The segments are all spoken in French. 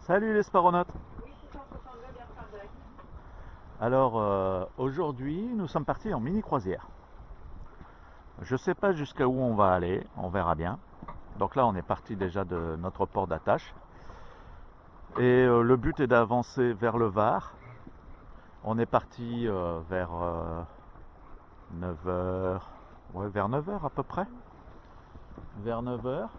Salut les sparonautes. Alors aujourd'hui nous sommes partis en mini croisière. Je sais pas jusqu'à où on va aller, on verra bien. Donc là on est parti déjà de notre port d'attache. Et le but est d'avancer vers le Var. On est parti vers 9 heures, ouais, vers 9 heures à peu près. Vers 9 heures.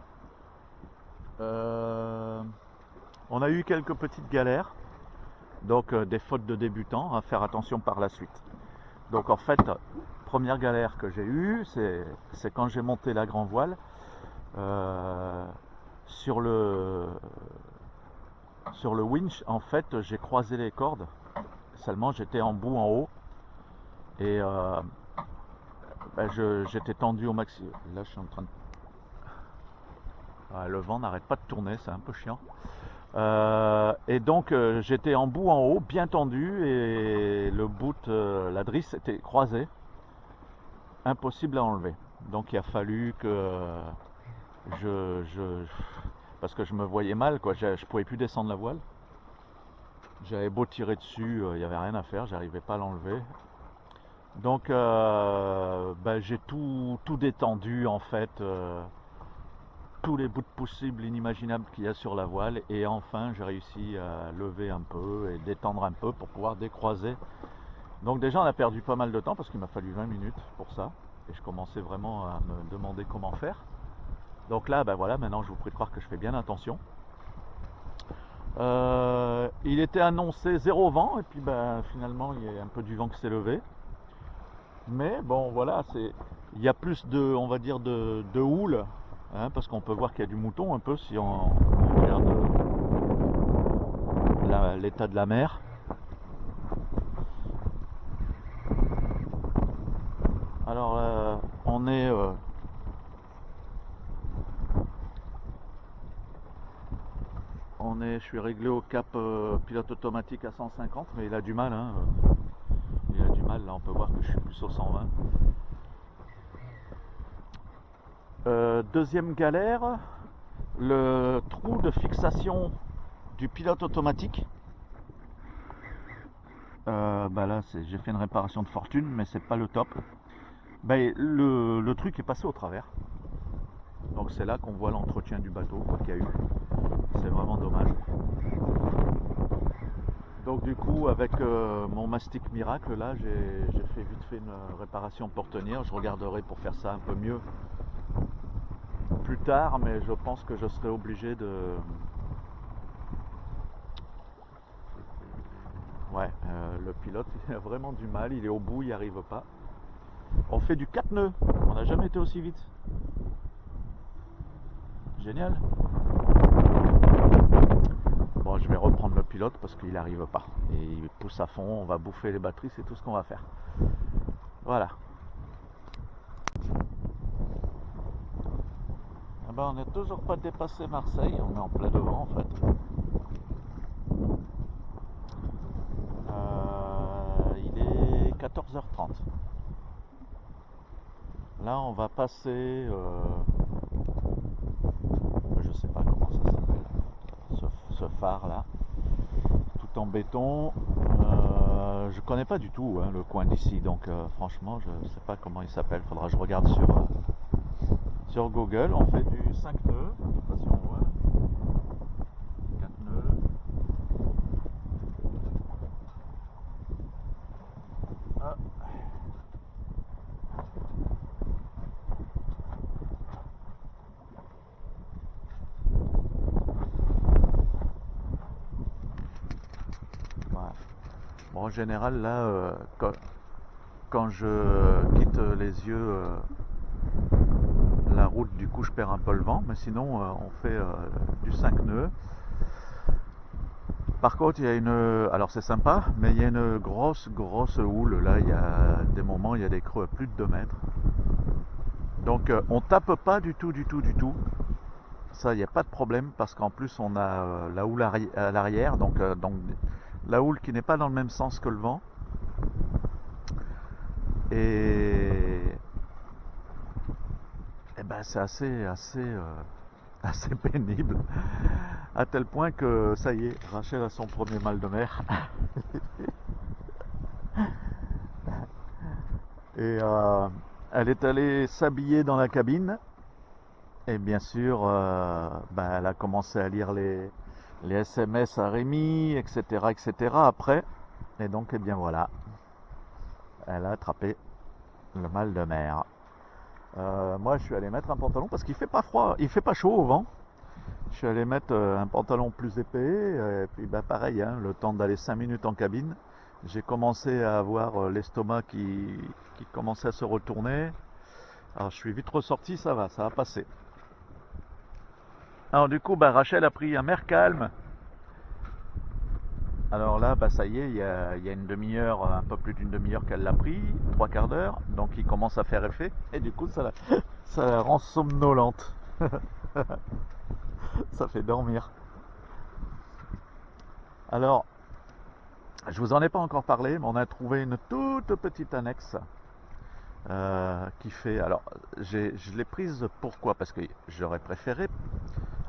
On a eu quelques petites galères. Donc des fautes de débutants à faire attention par la suite. Donc en fait, première galère que j'ai eue, c'est quand j'ai monté la grand voile euh, sur le winch. En fait, j'ai croisé les cordes. Seulement, j'étais en bout en haut et j'étais tendu au maxi. Là, je suis en train de. Ah, le vent n'arrête pas de tourner, c'est un peu chiant. Et donc j'étais en bout en haut, bien tendu, et le bout, la drisse était croisée, impossible à enlever. Donc il a fallu que je parce que je me voyais mal, quoi. Je pouvais plus descendre la voile. J'avais beau tirer dessus, il n'y avait rien à faire, j'arrivais pas à l'enlever. Donc j'ai tout détendu en fait. Tous les bouts possibles, inimaginables qu'il y a sur la voile, et enfin j'ai réussi à lever un peu et détendre un peu pour pouvoir décroiser. Donc déjà on a perdu pas mal de temps parce qu'il m'a fallu 20 minutes pour ça et je commençais vraiment à me demander comment faire. Donc là voilà, maintenant je vous prie de croire que je fais bien attention. Il était annoncé zéro vent et puis finalement il y a un peu du vent qui s'est levé. Mais bon voilà, il y a plus de, on va dire, de houle. Hein, parce qu'on peut voir qu'il y a du mouton un peu si on regarde l'état de la mer. Alors je suis réglé au cap pilote automatique à 150, mais il a du mal. Hein, il a du mal. Là, on peut voir que je suis plus au 120. Deuxième galère, le trou de fixation du pilote automatique. Là, j'ai fait une réparation de fortune, mais c'est pas le top. Le truc est passé au travers. Donc c'est là qu'on voit l'entretien du bateau qu'il y a eu. C'est vraiment dommage. Donc du coup avec mon mastic miracle là j'ai fait vite fait une réparation pour tenir. Je regarderai pour faire ça un peu mieux plus tard, mais je pense que je serai obligé de. Ouais, le pilote il a vraiment du mal, il est au bout, il n'y arrive pas. On fait du 4 nœuds, on n'a jamais été aussi vite. Génial. Bon, je vais reprendre le pilote parce qu'il n'arrive pas. Et il pousse à fond, on va bouffer les batteries, c'est tout ce qu'on va faire. Voilà. On n'est toujours pas dépassé Marseille, on est en plein devant en fait. Il est 14h30. Là on va passer, je sais pas comment ça s'appelle, ce phare là, tout en béton. Je connais pas du tout hein, le coin d'ici, donc franchement je sais pas comment il s'appelle, faudra que je regarde sur Google. On fait du 5 nœuds, je sais pas si on voit, 4 nœuds. Ah. Voilà. Bon, en général là, quand je quitte les yeux la route, du coup je perds un peu le vent, mais sinon on fait du 5 nœuds. Par contre il y a alors c'est sympa, mais il y a une grosse houle là, il y a des moments, il y a des creux à plus de 2 mètres. Donc on tape pas du tout, ça il n'y a pas de problème parce qu'en plus on a la houle à l'arrière, donc la houle qui n'est pas dans le même sens que le vent. Et c'est assez assez pénible, à tel point que ça y est, Rachel a son premier mal de mer. Et elle est allée s'habiller dans la cabine. Et bien sûr, elle a commencé à lire les SMS à Rémi, etc., etc. après. Et donc, eh bien voilà, elle a attrapé le mal de mer. Moi, je suis allé mettre un pantalon parce qu'il fait pas froid, il fait pas chaud au vent. Je suis allé mettre un pantalon plus épais. Et puis, pareil, hein, le temps d'aller 5 minutes en cabine, j'ai commencé à avoir l'estomac qui commençait à se retourner. Alors, je suis vite ressorti, ça va passer. Alors du coup, Rachel a pris un mer calme. Alors là, ça y est, il y a une demi-heure, un peu plus d'une demi-heure qu'elle l'a pris, 3/4 d'heure, donc il commence à faire effet, et du coup, ça la rend somnolente. Ça fait dormir. Alors, je vous en ai pas encore parlé, mais on a trouvé une toute petite annexe qui fait... Alors, je l'ai prise pourquoi? Parce que j'aurais préféré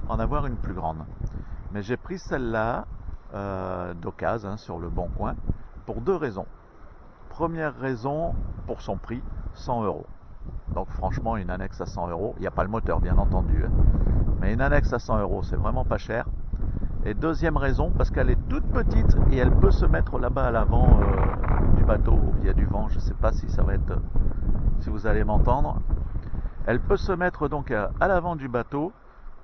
en avoir une plus grande. Mais j'ai pris celle-là d'occasion sur le Bon Coin pour 2 raisons. Première raison, pour son prix, 100 €. Donc franchement, une annexe à 100 €, il n'y a pas le moteur bien entendu, hein, mais une annexe à 100 €, c'est vraiment pas cher. Et deuxième raison, parce qu'elle est toute petite et elle peut se mettre là-bas à l'avant du bateau. Il y a du vent, je ne sais pas si ça va être, si vous allez m'entendre. Elle peut se mettre donc à l'avant du bateau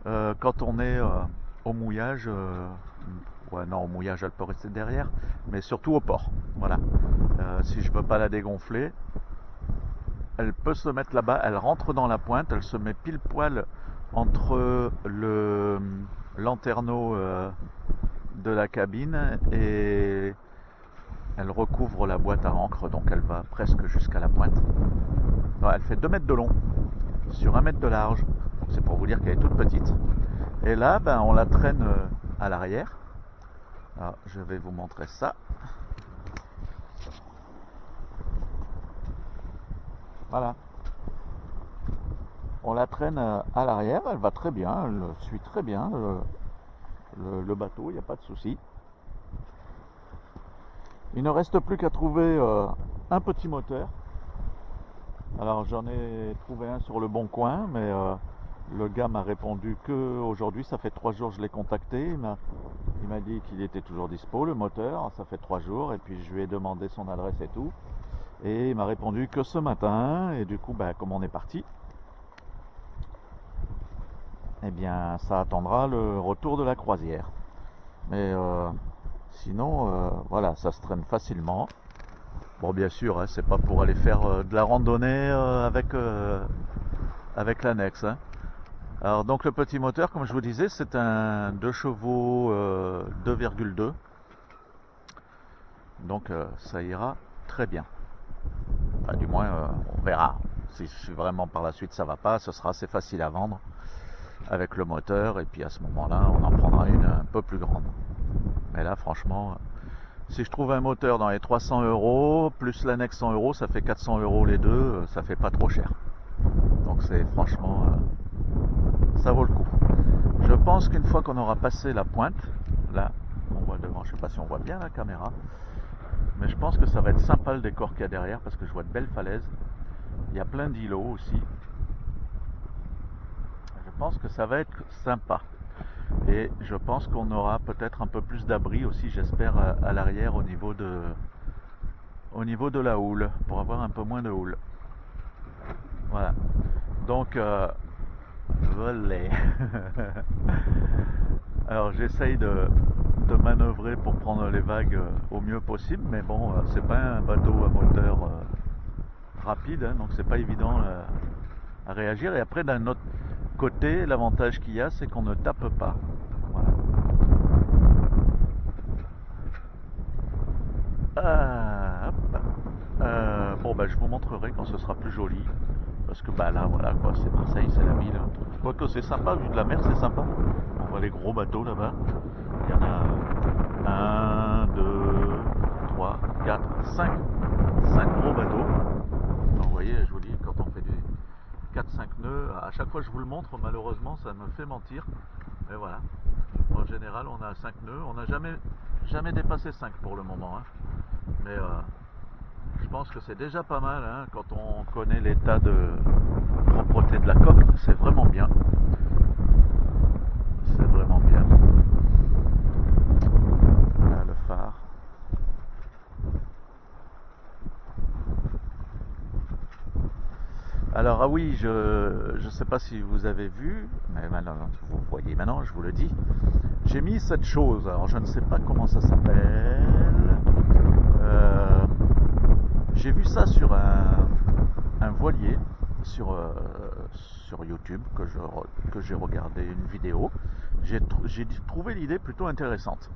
quand on est au mouillage. Ouais, non, au mouillage, elle peut rester derrière, mais surtout au port. Voilà. Si je ne veux pas la dégonfler, elle peut se mettre là-bas, elle rentre dans la pointe, elle se met pile poil entre le lanterneau de la cabine et elle recouvre la boîte à encre, donc elle va presque jusqu'à la pointe. Alors, elle fait 2 mètres de long sur 1 mètre de large, c'est pour vous dire qu'elle est toute petite. Et là, on la traîne à l'arrière. Alors, je vais vous montrer ça. Voilà. On la traîne à l'arrière, elle va très bien, elle suit très bien le bateau, il n'y a pas de souci. Il ne reste plus qu'à trouver un petit moteur. Alors j'en ai trouvé un sur le Bon Coin, mais le gars m'a répondu que aujourd'hui, ça fait 3 jours que je l'ai contacté. Il m'a dit qu'il était toujours dispo, le moteur, ça fait 3 jours, et puis je lui ai demandé son adresse et tout. Et il m'a répondu que ce matin, et du coup, comme on est parti, eh bien ça attendra le retour de la croisière. Mais sinon, voilà, ça se traîne facilement. Bon, bien sûr, hein, c'est pas pour aller faire de la randonnée avec l'annexe, hein. Alors donc le petit moteur, comme je vous disais, c'est un 2 chevaux 2,2. Donc ça ira très bien. Enfin, du moins, on verra. Si vraiment par la suite ça va pas, ce sera assez facile à vendre avec le moteur. Et puis à ce moment-là, on en prendra une un peu plus grande. Mais là, franchement, si je trouve un moteur dans les 300 €, plus l'annexe 100 €, ça fait 400 € les deux, ça fait pas trop cher. Donc c'est franchement, ça vaut le coup. Je pense qu'une fois qu'on aura passé la pointe, là, on voit devant, je sais pas si on voit bien la caméra, mais je pense que ça va être sympa le décor qu'il y a derrière, parce que je vois de belles falaises. Il y a plein d'îlots aussi. Je pense que ça va être sympa. Et je pense qu'on aura peut-être un peu plus d'abri aussi, j'espère, à l'arrière au niveau de la houle, pour avoir un peu moins de houle. Voilà. Donc, voler. Alors j'essaye de manœuvrer pour prendre les vagues au mieux possible, mais bon, c'est pas un bateau à moteur rapide, hein, donc c'est pas évident à réagir. Et après, d'un autre côté, l'avantage qu'il y a, c'est qu'on ne tape pas. Voilà. Bon, je vous montrerai quand ce sera plus joli. Parce que là, voilà quoi, c'est Marseille, c'est la ville. Quoique c'est sympa, vu de la mer, c'est sympa. On voit les gros bateaux là-bas. Il y en a 1, 2, 3, 4, 5. 5 gros bateaux. Alors, vous voyez, je vous dis, quand on fait du 4-5 nœuds. À chaque fois que je vous le montre, malheureusement, ça me fait mentir. Mais voilà. En général, on a 5 nœuds. On n'a jamais dépassé 5 pour le moment. Hein. Mais je pense que c'est déjà pas mal hein, quand on connaît l'état de propreté de la coque. C'est vraiment bien. C'est vraiment bien. Voilà le phare. Alors ah oui, je ne sais pas si vous avez vu, mais maintenant vous voyez maintenant, je vous le dis. J'ai mis cette chose, alors je ne sais pas comment ça s'appelle. J'ai vu ça sur un voilier sur YouTube que j'ai regardé une vidéo. J'ai trouvé l'idée plutôt intéressante.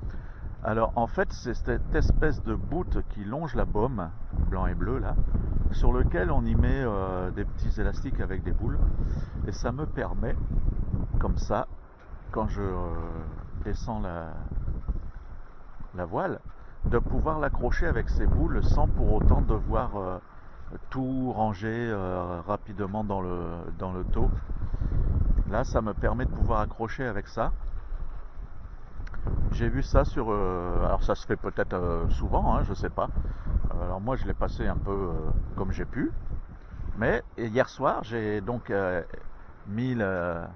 Alors en fait c'est cette espèce de bout qui longe la baume, blanc et bleu là, sur lequel on y met des petits élastiques avec des boules. Et ça me permet, comme ça, quand je descends la voile, de pouvoir l'accrocher avec ces boules sans pour autant devoir tout ranger rapidement dans le taux. Là ça me permet de pouvoir accrocher avec ça. J'ai vu ça sur... alors ça se fait peut-être souvent, hein, je sais pas. Alors moi je l'ai passé un peu comme j'ai pu. Mais hier soir j'ai donc mis la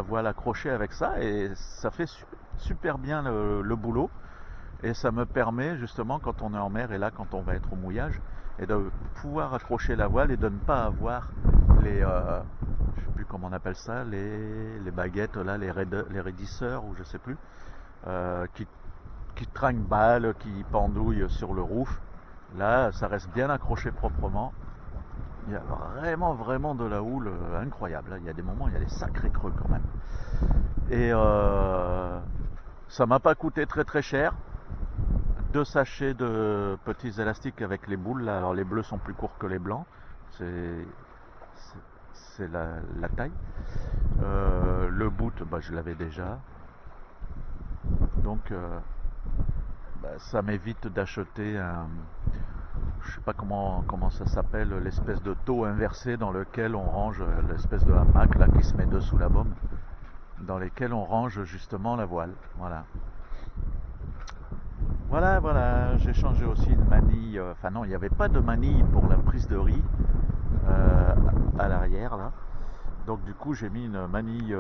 voile accrochée avec ça et ça fait super bien le boulot. Et ça me permet justement quand on est en mer et là quand on va être au mouillage et de pouvoir accrocher la voile et de ne pas avoir les... je sais plus comment on appelle ça, les baguettes là, les raidisseurs ou je sais plus. Qui trinque-balle, qui pendouille sur le roof. Là, ça reste bien accroché proprement. Il y a vraiment de la houle incroyable. Il y a des moments, il y a des sacrés creux quand même. Et ça m'a pas coûté très cher. 2 sachets de petits élastiques avec les boules. Là. Alors les bleus sont plus courts que les blancs. C'est la taille. Le boot, bah, je l'avais déjà. Donc ça m'évite d'acheter un, je sais pas comment ça s'appelle, l'espèce de taux inversé dans lequel on range l'espèce de hamac là qui se met dessous la baume, dans lesquels on range justement la voile. Voilà, j'ai changé aussi une manille, enfin non, il n'y avait pas de manille pour la prise de riz à l'arrière là. Donc du coup j'ai mis une manille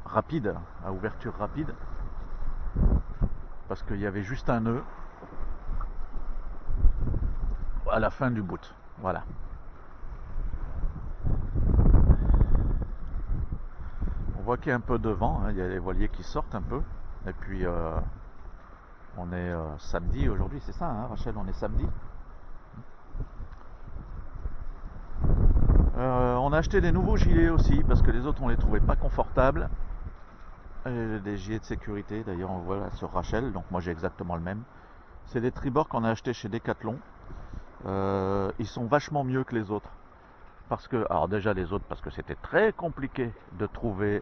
rapide, à ouverture rapide, parce qu'il y avait juste un nœud à la fin du bout. Voilà. On voit qu'il y a un peu de vent, hein, il y a les voiliers qui sortent un peu. Et puis on est samedi aujourd'hui, c'est ça hein, Rachel, on est samedi. On a acheté des nouveaux gilets aussi parce que les autres on les trouvait pas confortables. Des gilets de sécurité d'ailleurs on voit là sur Rachel, donc moi j'ai exactement le même. C'est des tribords qu'on a achetés chez Decathlon. Ils sont vachement mieux que les autres. Parce que, alors déjà les autres, parce que c'était très compliqué de trouver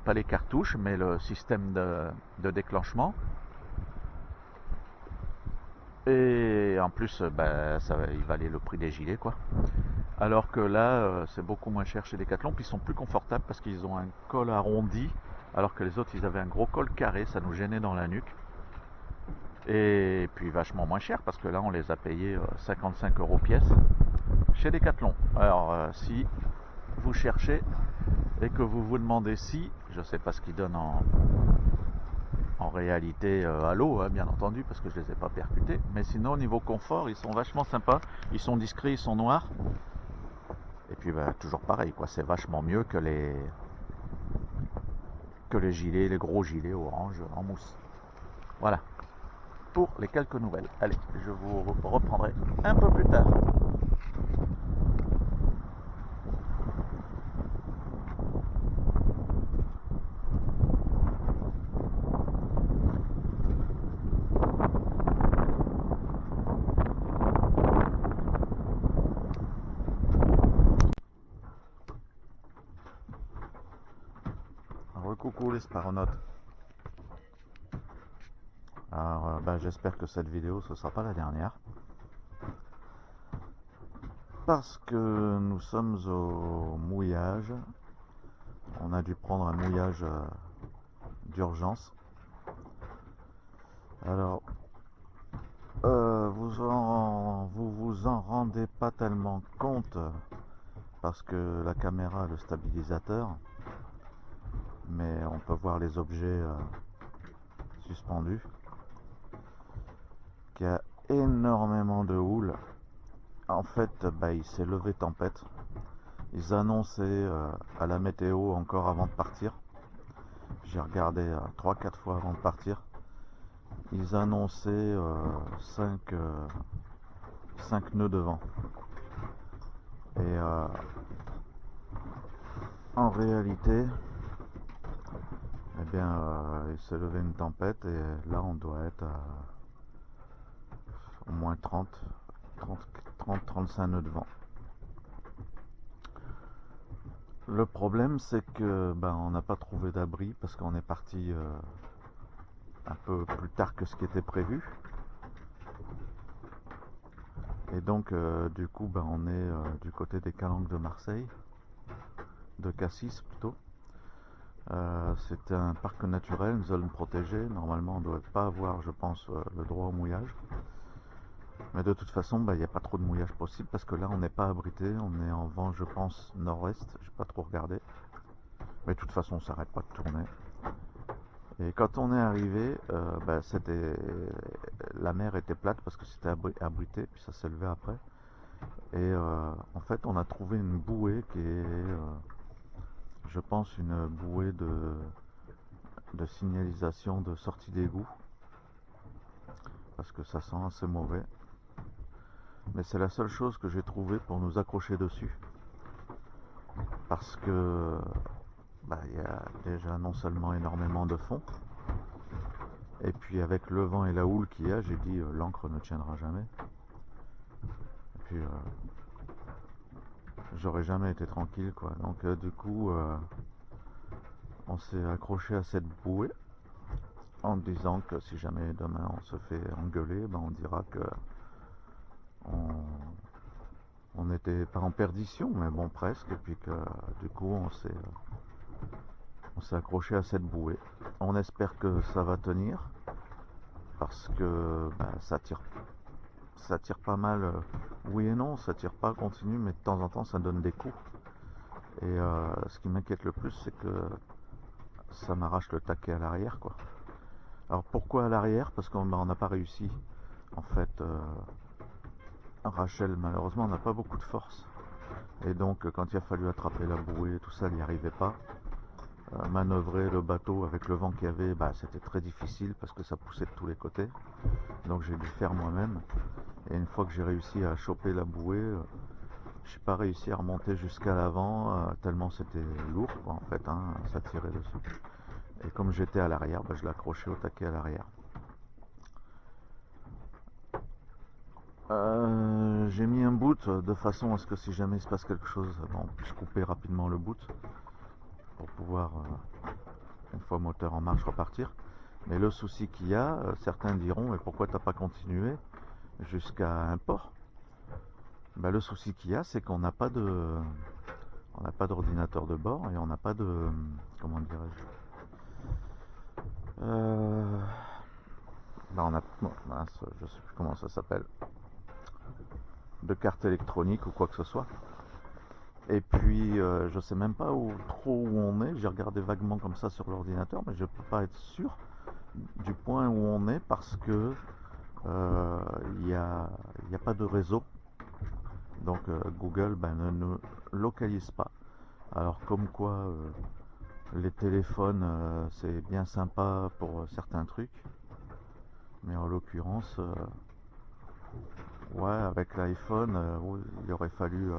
pas les cartouches, mais le système de déclenchement. Et en plus, il valait le prix des gilets, quoi. Alors que là, c'est beaucoup moins cher chez Decathlon, puis ils sont plus confortables parce qu'ils ont un col arrondi, alors que les autres, ils avaient un gros col carré, ça nous gênait dans la nuque. Et puis vachement moins cher, parce que là, on les a payés 55 € pièce chez Decathlon. Alors, si vous cherchez et que vous vous demandez si, je ne sais pas ce qu'ils donnent en réalité à l'eau, hein, bien entendu, parce que je ne les ai pas percutés, mais sinon au niveau confort, ils sont vachement sympas, ils sont discrets, ils sont noirs, et puis toujours pareil, quoi, c'est vachement mieux que les gilets, les gros gilets orange en mousse. Voilà, pour les quelques nouvelles. Allez, je vous reprendrai un peu plus tard. Coucou les sparonautes. Alors j'espère que cette vidéo ce sera pas la dernière. parce que nous sommes au mouillage. On a dû prendre un mouillage d'urgence. Alors, vous en rendez pas tellement compte parce que la caméra a le stabilisateur, mais on peut voir les objets suspendus. Qu'il y a énormément de houle. En fait, il s'est levé tempête. Ils annonçaient à la météo encore avant de partir. J'ai regardé 3-4 fois avant de partir. Ils annonçaient 5 nœuds de vent. Et en réalité, eh bien, il s'est levé une tempête et là on doit être à au moins 30-35 nœuds de vent. Le problème c'est que on n'a pas trouvé d'abri parce qu'on est parti un peu plus tard que ce qui était prévu. Et donc du coup on est du côté des Calanques de Marseille, de Cassis plutôt. C'est un parc naturel, une zone protégée. Normalement on ne doit pas avoir, je pense, le droit au mouillage. Mais de toute façon, il n'y a pas trop de mouillage possible parce que là, on n'est pas abrité. On est en vent, je pense, nord-est. Je n'ai pas trop regardé. Mais de toute façon, on ne s'arrête pas de tourner. Et quand on est arrivé, la mer était plate parce que c'était abrité. Puis ça s'est levé après. Et en fait, on a trouvé une bouée qui est, je pense, une bouée de signalisation de sortie d'égout. Parce que ça sent assez mauvais. Mais c'est la seule chose que j'ai trouvée pour nous accrocher dessus. Parce que il y a déjà non seulement énormément de fond, et puis avec le vent et la houle qu'il y a, j'ai dit l'ancre ne tiendra jamais. Et puis j'aurais jamais été tranquille quoi. Donc du coup on s'est accroché à cette bouée en disant que si jamais demain on se fait engueuler, on dira que on n'était pas en perdition, mais bon presque, et puis que du coup on s'est accroché à cette bouée. On espère que ça va tenir parce que ça tire pas mal. Oui et non, ça tire pas continu, mais de temps en temps ça donne des coups. Et ce qui m'inquiète le plus, c'est que ça m'arrache le taquet à l'arrière, quoi. Alors pourquoi à l'arrière? Parce qu'on n'a pas réussi. En fait, Rachel, malheureusement, n'a pas beaucoup de force. Et donc, quand il a fallu attraper la bouée, tout ça, elle n'y arrivait pas. Manœuvrer le bateau avec le vent qu'il y avait, c'était très difficile parce que ça poussait de tous les côtés. Donc j'ai dû faire moi-même. Et une fois que j'ai réussi à choper la bouée, j'ai pas réussi à remonter jusqu'à l'avant, tellement c'était lourd, quoi, en fait, hein, ça tirait dessus. Et comme j'étais à l'arrière, je l'ai accroché au taquet à l'arrière. J'ai mis un boot de façon à ce que si jamais il se passe quelque chose, on puisse couper rapidement le boot pour pouvoir, une fois moteur en marche, repartir. Mais le souci qu'il y a, certains diront, et pourquoi t'as pas continué jusqu'à un port? Le souci qu'il y a, c'est qu'on n'a pas d'ordinateur de bord et on n'a pas de, comment dirais-je, on a, mince, je sais plus comment ça s'appelle, de carte électronique ou quoi que ce soit. Et puis je sais même pas trop où on est. J'ai regardé vaguement comme ça sur l'ordinateur, mais je peux pas être sûr du point où on est parce que il n'y a pas de réseau. Donc Google ne nous localise pas. Alors comme quoi les téléphones c'est bien sympa pour certains trucs, mais en l'occurrence ouais, avec l'iPhone il aurait fallu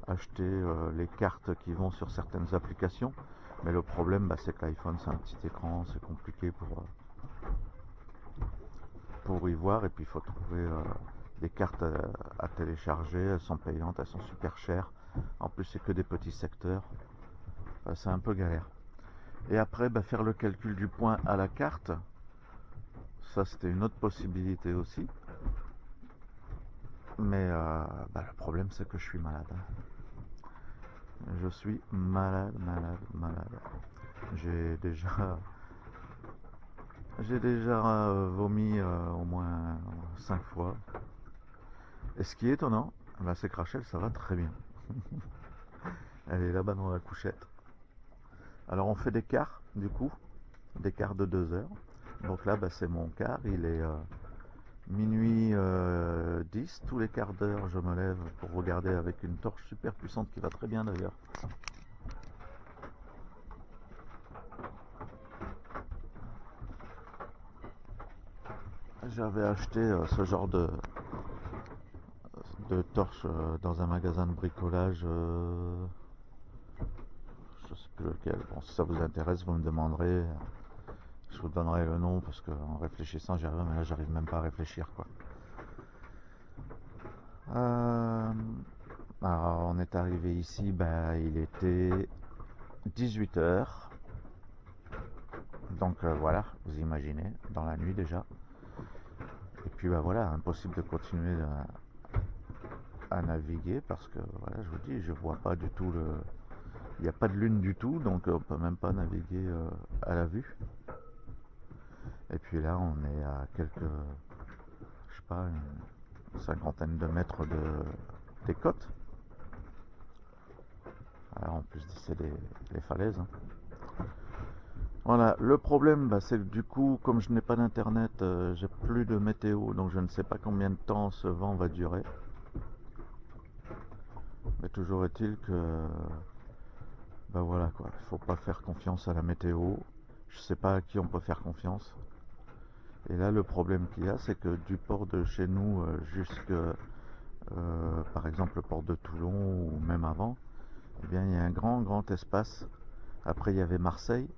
acheter les cartes qui vont sur certaines applications, mais le problème c'est que l'iPhone c'est un petit écran, c'est compliqué pour y voir, et puis il faut trouver des cartes à télécharger. Elles sont payantes, elles sont super chères, en plus c'est que des petits secteurs. C'est un peu galère. Et après faire le calcul du point à la carte, ça c'était une autre possibilité aussi, Mais le problème c'est que je suis malade. Je suis malade, malade, malade. J'ai déjà, j'ai déjà vomi au moins 5 fois. Et ce qui est étonnant, c'est que Rachel, ça va très bien. Elle est là-bas dans la couchette. Alors on fait des quarts, du coup, des quarts de 2 heures. Donc là, c'est mon quart, il est minuit 10. Tous les quarts d'heure, je me lève pour regarder avec une torche super puissante qui va très bien d'ailleurs. J'avais acheté ce genre de torche dans un magasin de bricolage, je sais plus lequel. Bon, si ça vous intéresse, vous me demanderez, je vous donnerai le nom parce qu'en réfléchissant j'y arrive, mais là j'arrive même pas à réfléchir quoi. Alors on est arrivé ici, il était 18 heures. Donc voilà, vous imaginez, dans la nuit déjà. Et puis voilà, impossible de continuer à naviguer parce que voilà, je vous dis, je vois pas du tout il n'y a pas de lune du tout, donc on peut même pas naviguer à la vue. Et puis là, on est à quelques, je sais pas, une cinquantaine de mètres des côtes. Alors, en plus, c'est les falaises. Hein. Voilà, le problème, c'est que du coup, comme je n'ai pas d'internet, j'ai plus de météo, donc je ne sais pas combien de temps ce vent va durer. Mais toujours est-il que, voilà quoi, il faut pas faire confiance à la météo. Je sais pas à qui on peut faire confiance. Et là, le problème qu'il y a, c'est que du port de chez nous jusque, par exemple, le port de Toulon ou même avant, eh bien, il y a un grand espace. Après, il y avait Marseille,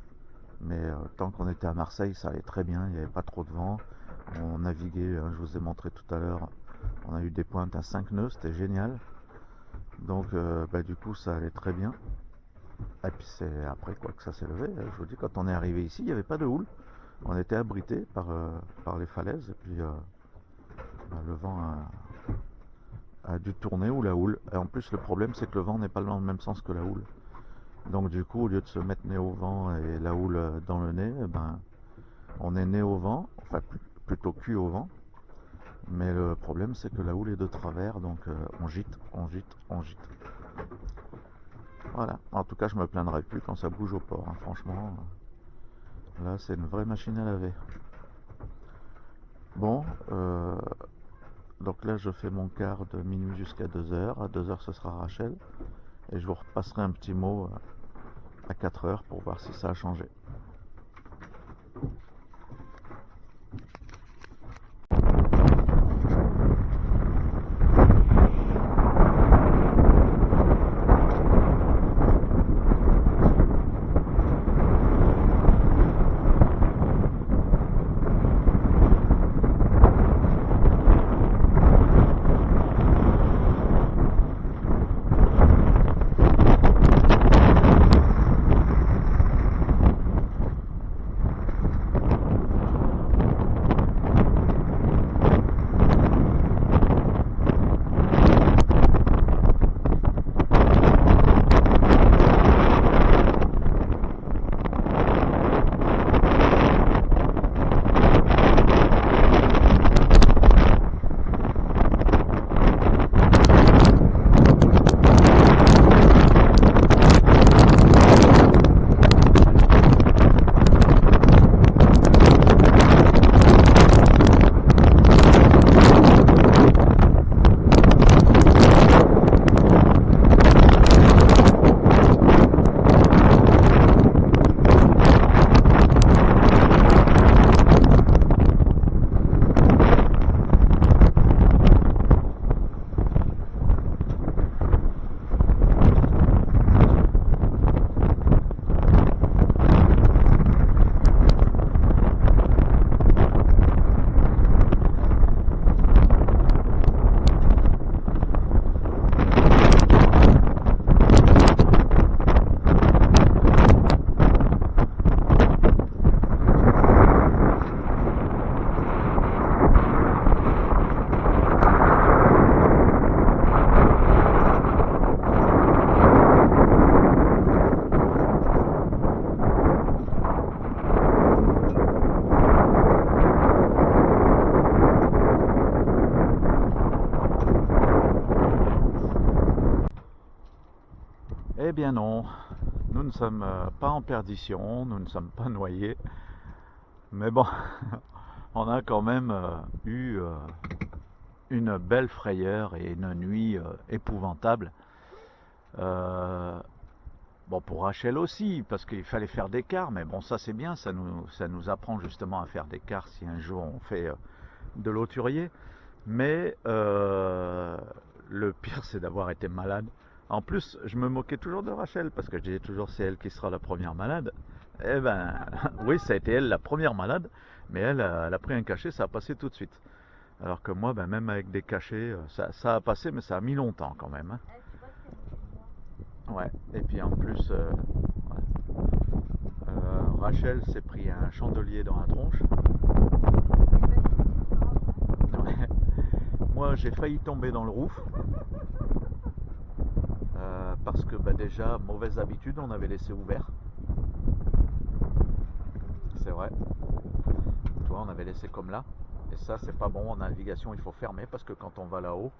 mais tant qu'on était à Marseille, ça allait très bien, il n'y avait pas trop de vent. On naviguait, je vous ai montré tout à l'heure, on a eu des pointes à 5 nœuds, c'était génial. Donc, du coup, ça allait très bien. Et puis, c'est après quoi que ça s'est levé. Je vous dis, quand on est arrivé ici, il n'y avait pas de houle. On était abrité par les falaises, et puis le vent a dû tourner, ou la houle. Et en plus, le problème, c'est que le vent n'est pas dans le même sens que la houle. Donc du coup, au lieu de se mettre nez au vent et la houle dans le nez, on est nez au vent, enfin plutôt cul au vent. Mais le problème, c'est que la houle est de travers, donc on gîte, on gîte, on gîte. Voilà. En tout cas, je me plaindrai plus quand ça bouge au port. Hein. Franchement, là, c'est une vraie machine à laver. Bon, donc là, je fais mon quart de minuit jusqu'à 2 heures. À 2 heures, ce sera Rachel. Et je vous repasserai un petit mot à 4 heures pour voir si ça a changé. bien non, nous ne sommes pas en perdition, nous ne sommes pas noyés, mais bon, on a quand même eu une belle frayeur et une nuit épouvantable. Bon, pour Rachel aussi, parce qu'il fallait faire des quarts, mais bon, ça c'est bien, ça nous apprend justement à faire des quarts si un jour on fait de l'hauturier. Mais le pire, c'est d'avoir été malade. En plus, je me moquais toujours de Rachel, parce que je disais toujours c'est elle qui sera la première malade. Eh ben, oui, ça a été elle la première malade, mais elle a pris un cachet, ça a passé tout de suite. Alors que moi, ben, même avec des cachets, ça a passé, mais ça a mis longtemps quand même, hein. Ouais, et puis en plus, ouais. Rachel s'est pris un chandelier dans la tronche. Ouais. Moi, j'ai failli tomber dans le rouf. Parce que bah, déjà, mauvaise habitude, on avait laissé ouvert. C'est vrai. Tu vois, on avait laissé comme là. Et ça, c'est pas bon. En navigation, il faut fermer parce que quand on va là-haut.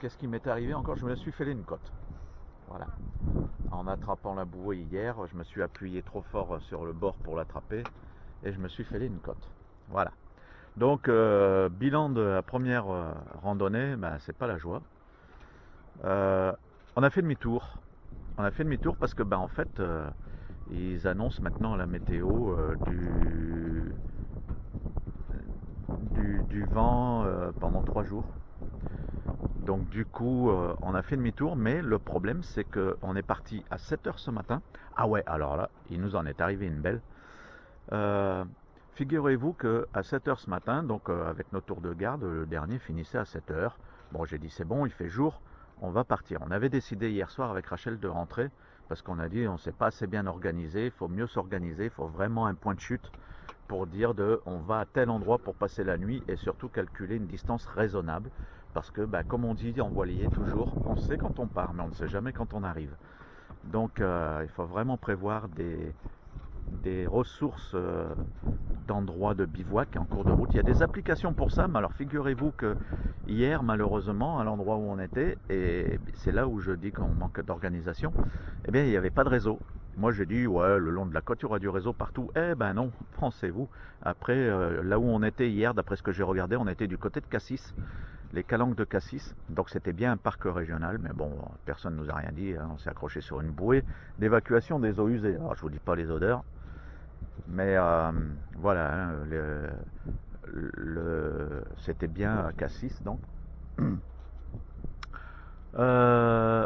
Qu'est-ce qui m'est arrivé encore? Je me suis fêlé une côte. Voilà. En attrapant la bouée hier, je me suis appuyé trop fort sur le bord pour l'attraper. Et je me suis fêlé une côte. Voilà. Donc, bilan de la première randonnée, bah, c'est pas la joie. On a fait demi-tour. On a fait demi-tour parce que, bah, en fait, ils annoncent maintenant la météo du vent pendant 3 jours. Donc du coup, on a fait demi-tour, mais le problème c'est qu'on est parti à 7 heures ce matin. Ah ouais, alors là, il nous en est arrivé une belle. Figurez-vous qu'à 7 heures ce matin, donc avec nos tours de garde, le dernier finissait à 7 heures. Bon, j'ai dit c'est bon, il fait jour, on va partir. On avait décidé hier soir avec Rachel de rentrer parce qu'on a dit on ne s'est pas assez bien organisé, il faut mieux s'organiser, il faut vraiment un point de chute pour dire on va à tel endroit pour passer la nuit et surtout calculer une distance raisonnable parce que bah, comme on dit en voilier toujours, on sait quand on part mais on ne sait jamais quand on arrive. Donc il faut vraiment prévoir des ressources d'endroits de bivouac en cours de route. Il y a des applications pour ça, mais alors figurez-vous que hier, malheureusement, à l'endroit où on était, et c'est là où je dis qu'on manque d'organisation, eh bien, il n'y avait pas de réseau. Moi, j'ai dit, ouais, le long de la côte, il y aura du réseau partout. Eh ben non, pensez-vous. Après, là où on était hier, d'après ce que j'ai regardé, on était du côté de Cassis, les Calanques de Cassis. Donc c'était bien un parc régional, mais bon, personne ne nous a rien dit, hein. On s'est accroché sur une bouée d'évacuation des eaux usées. Alors, je vous dis pas les odeurs, mais voilà, hein, c'était bien à Cassis donc. Euh,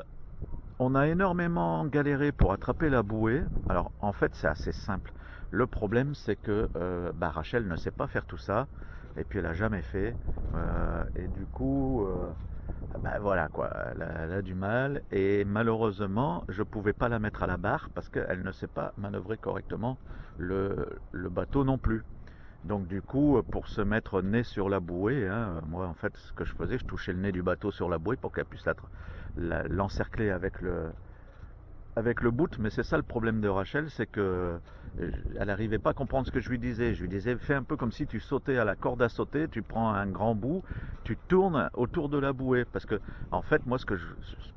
on a énormément galéré pour attraper la bouée. Alors en fait c'est assez simple. Le problème c'est que bah, Rachel ne sait pas faire tout ça. Et puis elle a jamais fait. Et du coup, bah, voilà quoi, elle a du mal. Et malheureusement, je pouvais pas la mettre à la barre parce qu'elle ne sait pas manœuvrer correctement le bateau non plus. Donc du coup, pour se mettre nez sur la bouée, hein, moi en fait ce que je faisais, je touchais le nez du bateau sur la bouée pour qu'elle puisse l'encercler avec le boot. Mais c'est ça le problème de Rachel, c'est que elle n'arrivait pas à comprendre ce que je lui disais. Je lui disais, fais un peu comme si tu sautais à la corde à sauter, tu prends un grand bout, tu tournes autour de la bouée. Parce que en fait, moi,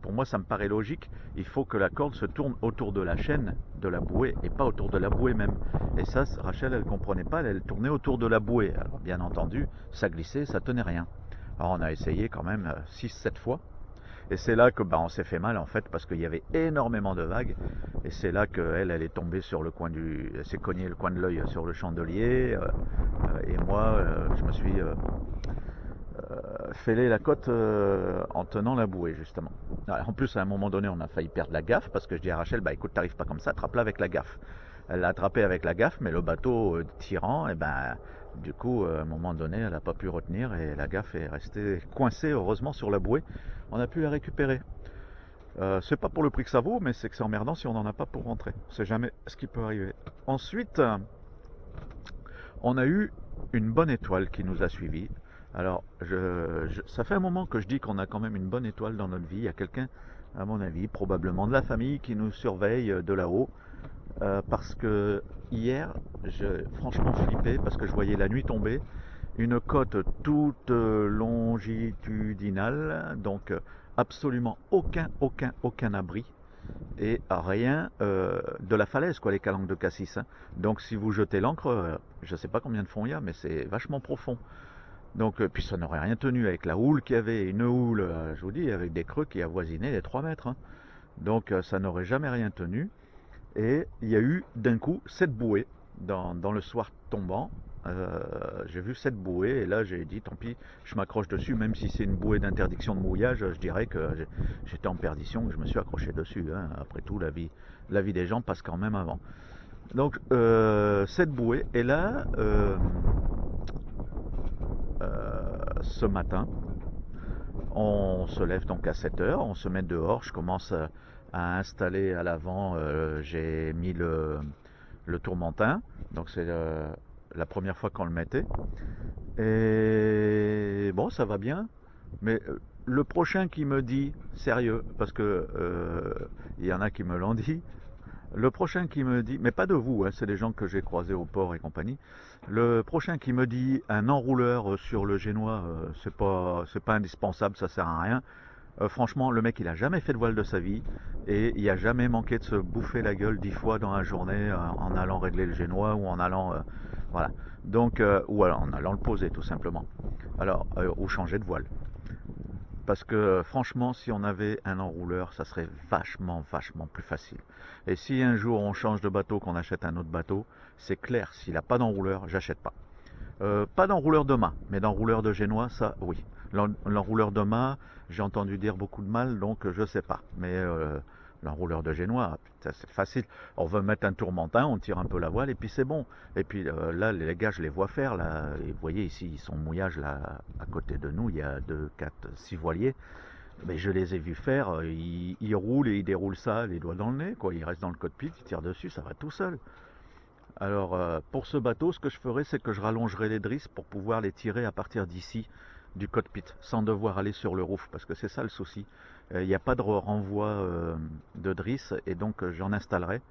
pour moi, ça me paraît logique. Il faut que la corde se tourne autour de la chaîne de la bouée et pas autour de la bouée même. Et ça, Rachel, elle comprenait pas, elle tournait autour de la bouée. Alors bien entendu, ça glissait, ça tenait rien. Alors on a essayé quand même 6-7 fois. Et c'est là que bah, on s'est fait mal en fait parce qu'il y avait énormément de vagues. Et c'est là qu'elle elle est tombée sur le coin elle s'est cognée le coin de l'œil sur le chandelier. Et moi, je me suis fêlé la côte en tenant la bouée justement. Alors, en plus, à un moment donné, on a failli perdre la gaffe parce que je dis à Rachel, bah écoute, t'arrives pas comme ça, attrape-la avec la gaffe. Elle l'a attrapé avec la gaffe, mais le bateau tirant, et ben du coup, à un moment donné, elle n'a pas pu retenir et la gaffe est restée coincée heureusement sur la bouée. On a pu la récupérer. C'est pas pour le prix que ça vaut, mais c'est que c'est emmerdant si on n'en a pas pour rentrer. On sait jamais ce qui peut arriver. Ensuite, on a eu une bonne étoile qui nous a suivis. Alors, ça fait un moment que je dis qu'on a quand même une bonne étoile dans notre vie. Il y a quelqu'un, à mon avis, probablement de la famille, qui nous surveille de là-haut. Parce que hier, j'ai franchement flippé parce que je voyais la nuit tomber. Une côte toute longitudinale, donc absolument aucun abri et rien de la falaise, quoi, les calanques de Cassis, hein. Donc si vous jetez l'ancre, je ne sais pas combien de fond il y a, mais c'est vachement profond. Donc, puis ça n'aurait rien tenu avec la houle qu'il y avait, une houle, je vous dis, avec des creux qui avoisinaient les 3 mètres, hein. Donc ça n'aurait jamais rien tenu. Et il y a eu d'un coup 7 bouées dans le soir tombant. J'ai vu 7 bouées et là j'ai dit tant pis, je m'accroche dessus, même si c'est une bouée d'interdiction de mouillage, je dirais que j'étais en perdition, que je me suis accroché dessus, hein. Après tout, la vie des gens passe quand même avant. Donc 7 bouées et là, ce matin, on se lève donc à 7 heures, on se met dehors, je commence à installer à l'avant, j'ai mis le tourmentin, donc c'est la première fois qu'on le mettait. Et bon, ça va bien, mais le prochain qui me dit, sérieux, parce que il y en a qui me l'ont dit, le prochain qui me dit, mais pas de vous, hein, c'est des gens que j'ai croisés au port et compagnie. Le prochain qui me dit un enrouleur sur le génois, c'est pas indispensable, ça sert à rien. Franchement, le mec, il a jamais fait de voile de sa vie et il a jamais manqué de se bouffer la gueule 10 fois dans la journée en allant régler le génois ou en allant, voilà. Donc, ou alors en allant le poser tout simplement. Alors, ou changer de voile. Parce que franchement, si on avait un enrouleur, ça serait vachement plus facile. Et si un jour on change de bateau, qu'on achète un autre bateau, c'est clair, s'il n'a pas d'enrouleur, j'achète pas. Pas d'enrouleur de mât, mais d'enrouleur de génois, ça oui. L'enrouleur de mât, j'ai entendu dire beaucoup de mal, donc je sais pas. Mais l'enrouleur de génois, c'est facile. On veut mettre un tourmentin, on tire un peu la voile et puis c'est bon. Et puis là, les gars, je les vois faire. Là, et vous voyez ici, ils sont mouillage là à côté de nous. Il y a 2, 4, 6 voiliers. Mais je les ai vus faire. Ils roulent et ils déroulent ça les doigts dans le nez, quoi. Ils restent dans le cockpit, ils tirent dessus, ça va tout seul. Alors pour ce bateau, ce que je ferai, c'est que je rallongerai les drisses pour pouvoir les tirer à partir d'ici, du cockpit, sans devoir aller sur le roof, parce que c'est ça le souci. Il n'y a pas de renvoi de drisse, et donc j'en installerai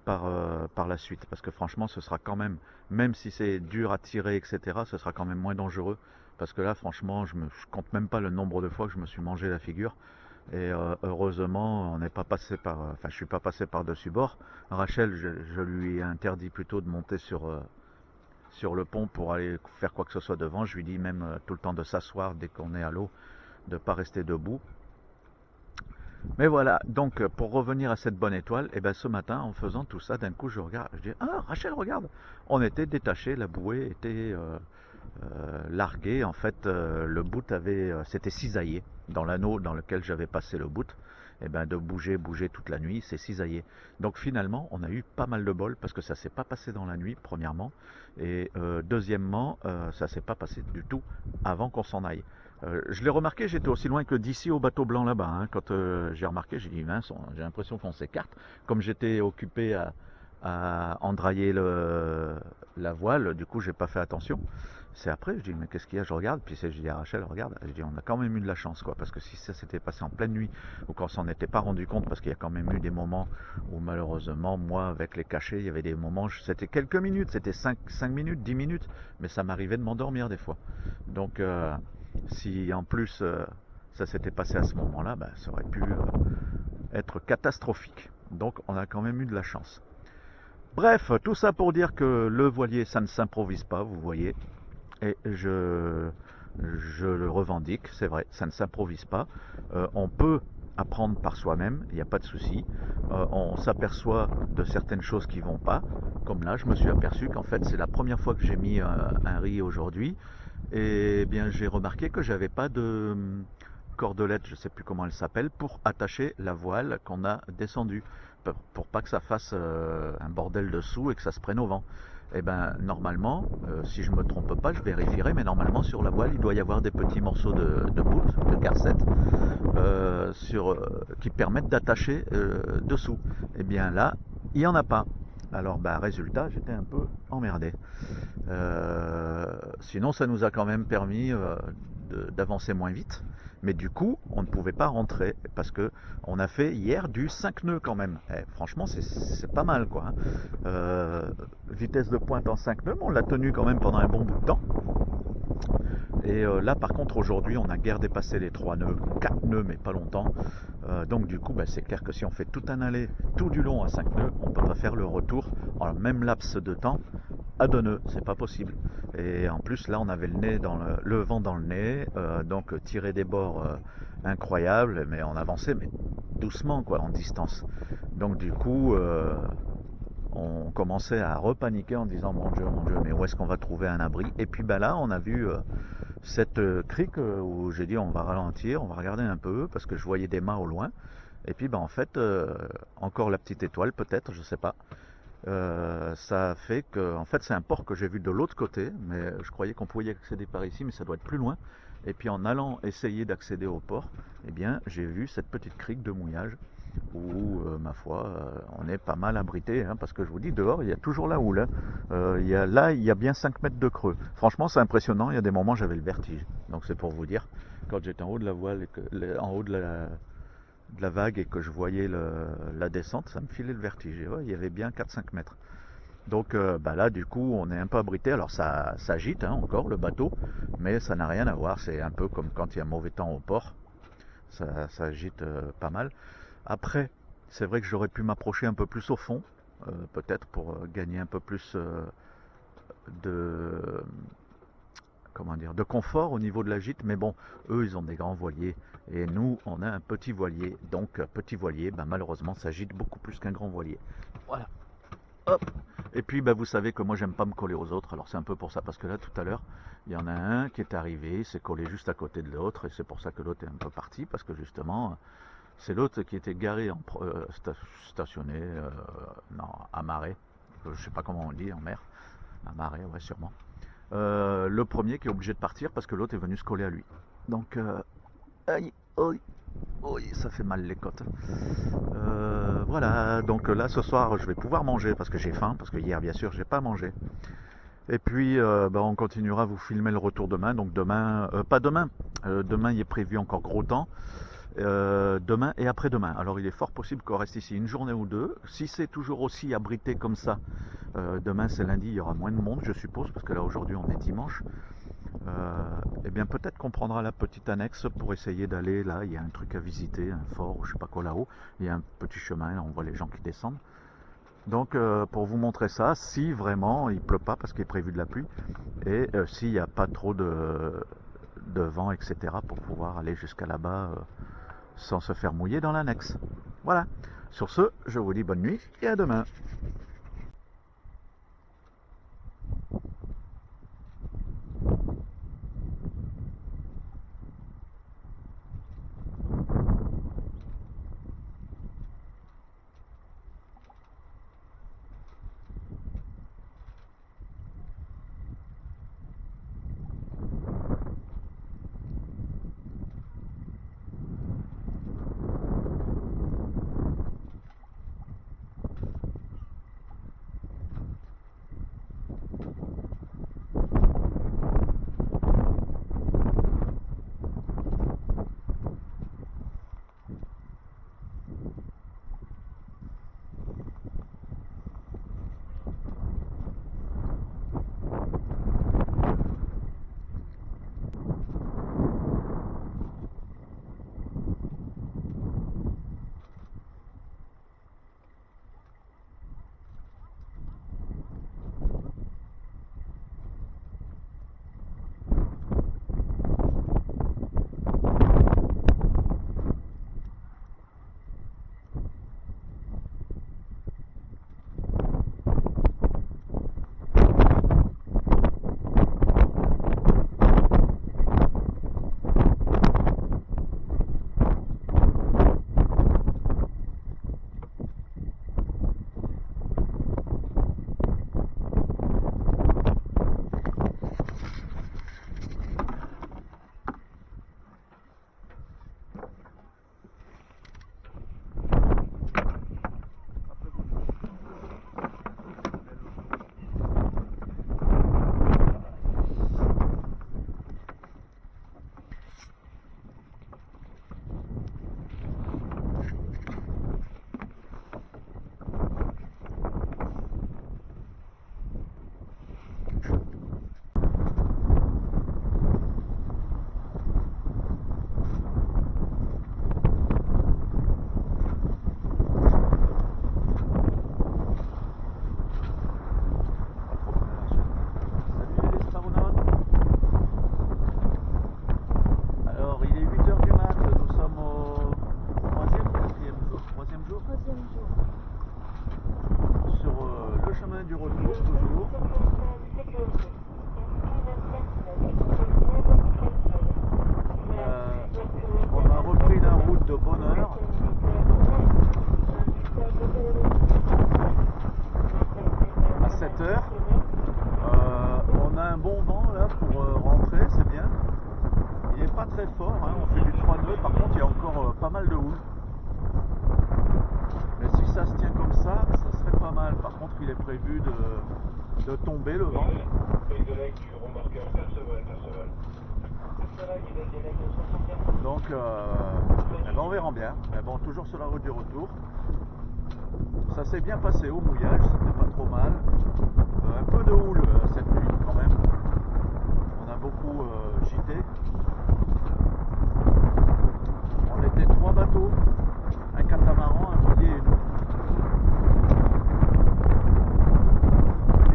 par la suite, parce que franchement, ce sera quand même si c'est dur à tirer, etc., ce sera quand même moins dangereux, parce que là, franchement, je compte même pas le nombre de fois que je me suis mangé la figure. Et heureusement, on n'est pas passé je suis pas passé par dessus bord. Rachel, je lui ai interdit plutôt de monter sur le pont pour aller faire quoi que ce soit devant. Je lui dis même tout le temps de s'asseoir dès qu'on est à l'eau, de ne pas rester debout. Mais voilà, donc pour revenir à cette bonne étoile, et ben ce matin, en faisant tout ça, d'un coup je regarde, je dis ah Rachel, regarde, on était détaché, la bouée était larguée. En fait, le bout s'était cisaillé dans l'anneau dans lequel j'avais passé le bout. Et ben de bouger toute la nuit, c'est cisaillé. Donc finalement, on a eu pas mal de bol parce que ça s'est pas passé dans la nuit, premièrement, et deuxièmement, ça s'est pas passé du tout avant qu'on s'en aille. Je l'ai remarqué, j'étais aussi loin que d'ici au bateau blanc là-bas, hein. Quand j'ai remarqué, j'ai dit mince, j'ai l'impression qu'on s'écarte. Comme j'étais occupé à endrailler la voile, du coup j'ai pas fait attention. C'est après, je dis mais qu'est-ce qu'il y a, je regarde, puis je dis à Rachel, regarde, je dis on a quand même eu de la chance, quoi, parce que si ça s'était passé en pleine nuit, ou qu'on s'en était pas rendu compte, parce qu'il y a quand même eu des moments où malheureusement, moi avec les cachets, il y avait des moments, c'était quelques minutes, c'était 5 minutes, 10 minutes, mais ça m'arrivait de m'endormir des fois. Donc si en plus ça s'était passé à ce moment-là, ben, ça aurait pu être catastrophique. Donc on a quand même eu de la chance. Bref, tout ça pour dire que le voilier, ça ne s'improvise pas, vous voyez. Et je le revendique, c'est vrai, ça ne s'improvise pas. On peut apprendre par soi-même, il n'y a pas de souci. On s'aperçoit de certaines choses qui ne vont pas. Comme là, je me suis aperçu qu'en fait, c'est la première fois que j'ai mis un riz aujourd'hui. Et bien, j'ai remarqué que j'avais pas de cordelette, je ne sais plus comment elle s'appelle, pour attacher la voile qu'on a descendue, pour pas que ça fasse un bordel dessous et que ça se prenne au vent. Et ben normalement, si je me trompe pas, je vérifierai, mais normalement sur la voile, il doit y avoir des petits morceaux de bout, de garcette, qui permettent d'attacher dessous. Et bien là, il n'y en a pas. Alors bah, résultat, j'étais un peu emmerdé. Sinon, ça nous a quand même permis d'avancer moins vite. Mais du coup, on ne pouvait pas rentrer parce que on a fait hier du 5 nœuds quand même. Franchement, c'est pas mal, quoi, hein. Vitesse de pointe en 5 nœuds, on l'a tenu quand même pendant un bon bout de temps. Et là par contre aujourd'hui on a guère dépassé les 3 nœuds, 4 nœuds mais pas longtemps. Donc du coup c'est clair que si on fait tout un aller tout du long à 5 nœuds, on ne peut pas faire le retour en même laps de temps à 2 nœuds, c'est pas possible. Et en plus là on avait le vent dans le nez, donc tirer des bords incroyables, mais on avançait mais doucement quoi, en distance. Donc du coup on commençait à repaniquer en disant mon Dieu, mais où est-ce qu'on va trouver un abri? Et puis là on a vu cette crique où j'ai dit on va ralentir, on va regarder un peu parce que je voyais des mâts au loin. Et puis en fait, encore la petite étoile peut-être, je sais pas. Ça fait que, en fait, c'est un port que j'ai vu de l'autre côté, mais je croyais qu'on pouvait y accéder par ici, mais ça doit être plus loin. Et puis en allant essayer d'accéder au port, eh bien, j'ai vu cette petite crique de mouillage où, ma foi, on est pas mal abrité, hein, parce que je vous dis, dehors, il y a toujours la houle. Hein. Il y a bien 5 mètres de creux. Franchement, c'est impressionnant. Il y a des moments, j'avais le vertige. Donc c'est pour vous dire, quand j'étais en haut de la voile, en haut de la vague et que je voyais la descente, ça me filait le vertige. Et ouais, il y avait bien 4-5 mètres. Donc là, du coup, on est un peu abrité. Alors ça agite hein, encore le bateau, mais ça n'a rien à voir. C'est un peu comme quand il y a mauvais temps au port. Ça agite pas mal. Après, c'est vrai que j'aurais pu m'approcher un peu plus au fond, peut-être pour gagner un peu plus de, comment dire, de confort au niveau de la gîte. Mais bon, eux, ils ont des grands voiliers. Et nous, on a un petit voilier. Donc, petit voilier, malheureusement, ça gîte beaucoup plus qu'un grand voilier. Voilà. Hop. Et puis, vous savez que moi, j'aime pas me coller aux autres. Alors, c'est un peu pour ça. Parce que là, tout à l'heure, il y en a un qui est arrivé, s'est collé juste à côté de l'autre. Et c'est pour ça que l'autre est un peu parti. Parce que justement, c'est l'autre qui était garé, stationné, non, amarré. Je sais pas comment on dit en mer. Amarré, ouais, sûrement. Le premier qui est obligé de partir parce que l'autre est venu se coller à lui. Donc, aïe, aïe, aïe, ça fait mal les côtes. Voilà, donc là ce soir je vais pouvoir manger parce que j'ai faim, parce que hier bien sûr j'ai pas mangé. Et puis on continuera à vous filmer le retour demain. Donc demain, pas demain, demain il est prévu encore gros temps. Demain et après-demain. Alors il est fort possible qu'on reste ici une journée ou deux. Si c'est toujours aussi abrité comme ça, demain c'est lundi, il y aura moins de monde je suppose, parce que là aujourd'hui on est dimanche. Eh bien peut-être qu'on prendra la petite annexe pour essayer d'aller là, il y a un truc à visiter, un fort ou je sais pas quoi là-haut, il y a un petit chemin, là, on voit les gens qui descendent. Donc pour vous montrer ça, si vraiment il pleut pas parce qu'il est prévu de la pluie, et s'il n'y a pas trop de vent, etc., pour pouvoir aller jusqu'à là-bas sans se faire mouiller dans l'annexe. Voilà. Sur ce, je vous dis bonne nuit et à demain. Sur le chemin du retour, toujours. On a repris la route de bonne heure. À 7 heures. On a un bon vent là pour rentrer, c'est bien. Il n'est pas très fort, hein. On fait du 3 nœuds, par contre il y a encore pas mal de houle. Mais si ça se tient comme ça serait pas mal. Par contre il est prévu de tomber le vent. Donc eh ben on verra bien. Mais bon, toujours sur la route du retour. Ça s'est bien passé au mouillage, c'était pas trop mal. Un peu de houle cette nuit quand même. On a beaucoup gité. On était 3 bateaux, un catamaran, un voilier et nous.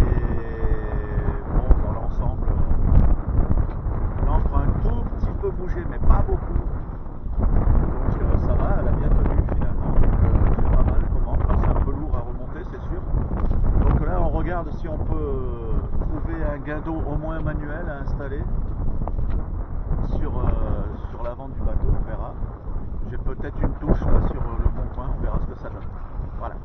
Et bon, dans l'ensemble, l'encre a un tout petit peu bougé, mais pas beaucoup. Donc ça va, elle a bien tenu finalement. C'est pas mal comme encre, c'est un peu lourd à remonter, c'est sûr. Donc là, on regarde si on peut trouver un guindeau au moins manuel à installer sur l'avant du bateau, on verra. J'ai peut-être une touche là sur le bon coin, on verra ce que ça donne. Voilà.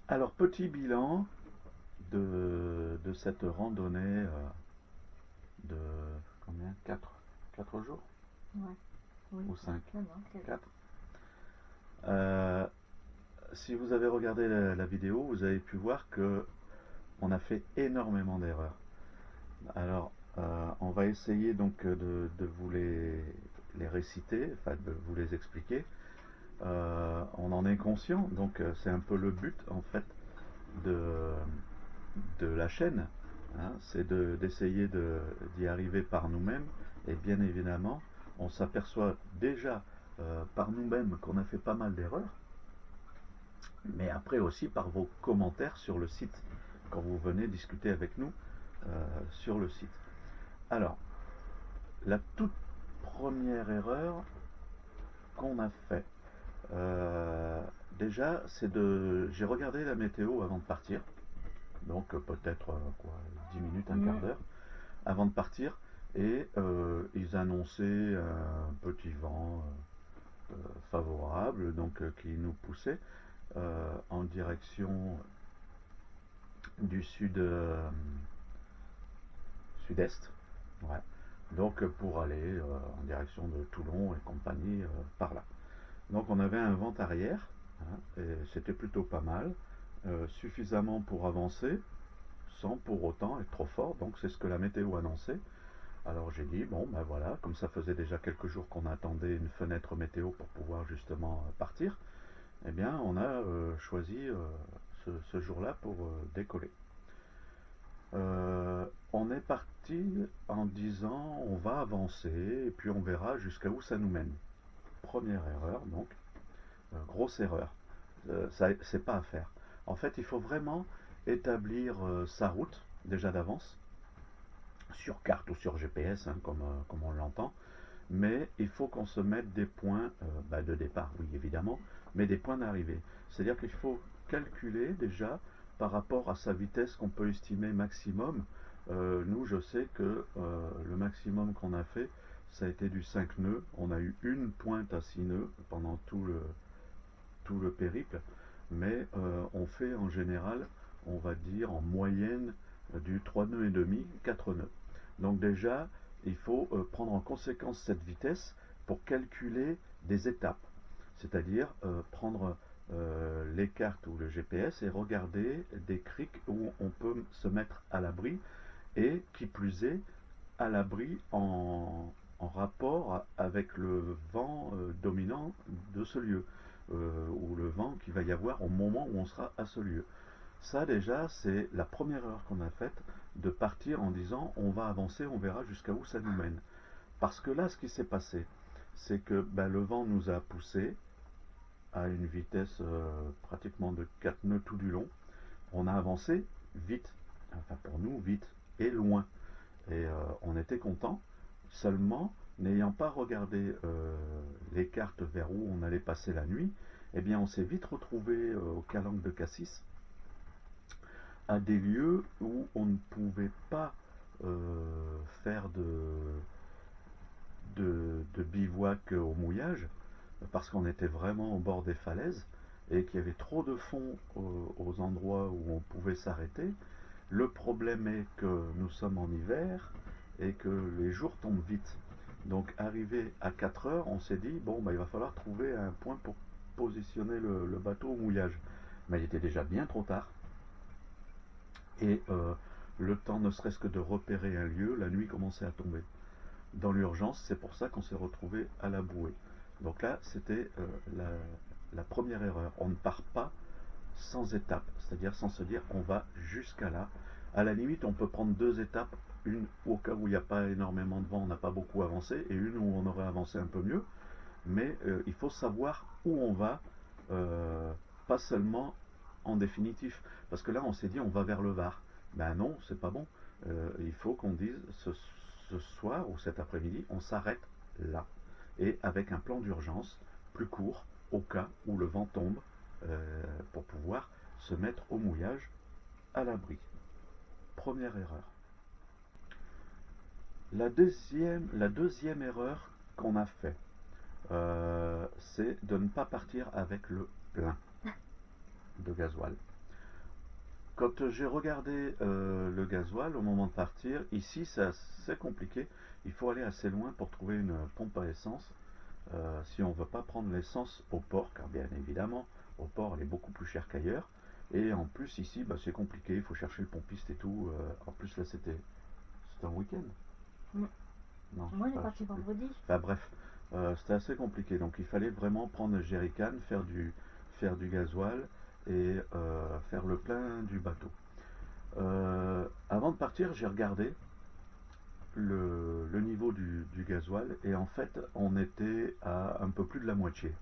Alors, petit bilan de cette randonnée de combien? 4 jours? Ouais. Oui. Ou 5? Non, 4. Si vous avez regardé la vidéo, vous avez pu voir que on a fait énormément d'erreurs. Alors, on va essayer donc de vous les réciter, enfin de vous les expliquer. On en est conscient, donc c'est un peu le but en fait de la chaîne, hein, c'est d'essayer d'y arriver par nous-mêmes. Et bien évidemment, on s'aperçoit déjà par nous-mêmes qu'on a fait pas mal d'erreurs, mais après aussi par vos commentaires sur le site, quand vous venez discuter avec nous sur le site. Alors, la toute première erreur qu'on a fait, déjà, c'est j'ai regardé la météo avant de partir, donc peut-être 10 minutes, un quart d'heure avant de partir, et ils annonçaient un petit vent favorable, donc qui nous poussait en direction du sud-est, ouais. Donc pour aller en direction de Toulon et compagnie par là. Donc on avait un vent arrière, hein, et c'était plutôt pas mal, suffisamment pour avancer, sans pour autant être trop fort, donc c'est ce que la météo annonçait. Alors j'ai dit, bon ben voilà, comme ça faisait déjà quelques jours qu'on attendait une fenêtre météo pour pouvoir justement partir, eh bien on a choisi ce jour-là pour décoller. On est parti en disant on va avancer et puis on verra jusqu'à où ça nous mène. Première erreur, donc, grosse erreur, c'est pas à faire. En fait, il faut vraiment établir sa route déjà d'avance, sur carte ou sur GPS, hein, comme on l'entend, mais il faut qu'on se mette des points de départ, oui évidemment, mais des points d'arrivée. C'est-à-dire qu'il faut calculer déjà par rapport à sa vitesse qu'on peut estimer maximum. Nous, je sais que le maximum qu'on a fait, ça a été du 5 nœuds. On a eu une pointe à 6 nœuds pendant tout le périple, mais on fait en général, on va dire en moyenne, du 3 nœuds et demi, 4 nœuds. Donc déjà, il faut prendre en conséquence cette vitesse pour calculer des étapes. C'est-à-dire prendre les cartes ou le GPS et regarder des criques où on peut se mettre à l'abri et qui plus est à l'abri en rapport avec le vent dominant de ce lieu ou le vent qu'il va y avoir au moment où on sera à ce lieu. Ça déjà c'est la première erreur qu'on a faite, de partir en disant on va avancer, on verra jusqu'à où ça nous mène. Parce que là ce qui s'est passé, c'est que le vent nous a poussé à une vitesse pratiquement de 4 nœuds tout du long. On a avancé vite, enfin pour nous vite et loin. Et on était content, seulement n'ayant pas regardé les cartes vers où on allait passer la nuit, eh bien on s'est vite retrouvé au Calanque de Cassis, à des lieux où on ne pouvait pas faire de bivouac au mouillage, parce qu'on était vraiment au bord des falaises et qu'il y avait trop de fond aux endroits où on pouvait s'arrêter. Le problème est que nous sommes en hiver et que les jours tombent vite. Donc arrivé à 4 heures, on s'est dit, bon, il va falloir trouver un point pour positionner le bateau au mouillage. Mais il était déjà bien trop tard. Et le temps ne serait-ce que de repérer un lieu, la nuit commençait à tomber. Dans l'urgence, c'est pour ça qu'on s'est retrouvé à la bouée. Donc là, c'était la première erreur. On ne part pas sans étape, c'est-à-dire sans se dire on va jusqu'à là. À la limite, on peut prendre 2 étapes, une au cas où il n'y a pas énormément de vent, on n'a pas beaucoup avancé, et une où on aurait avancé un peu mieux. Mais il faut savoir où on va, pas seulement en définitif. Parce que là, on s'est dit on va vers le Var. Ben non, c'est pas bon. Il faut qu'on dise ce soir ou cet après-midi, on s'arrête là. Et avec un plan d'urgence plus court, au cas où le vent tombe, pour pouvoir se mettre au mouillage à l'abri. Première erreur. La deuxième erreur qu'on a fait, c'est de ne pas partir avec le plein de gasoil. Quand j'ai regardé le gasoil au moment de partir, ici c'est assez compliqué. Il faut aller assez loin pour trouver une pompe à essence. Si on ne veut pas prendre l'essence au port, car bien évidemment, au port elle est beaucoup plus chère qu'ailleurs. Et en plus ici, c'est compliqué, il faut chercher le pompiste et tout. En plus là c'était un week-end. Mm. Non, Moi, on est je parti sais plus. vendredi. Enfin bref, c'était assez compliqué. Donc il fallait vraiment prendre le jerrycan, faire du gasoil et faire le plein du bateau. Avant de partir, j'ai regardé le niveau du gasoil et en fait, on était à un peu plus de la moitié.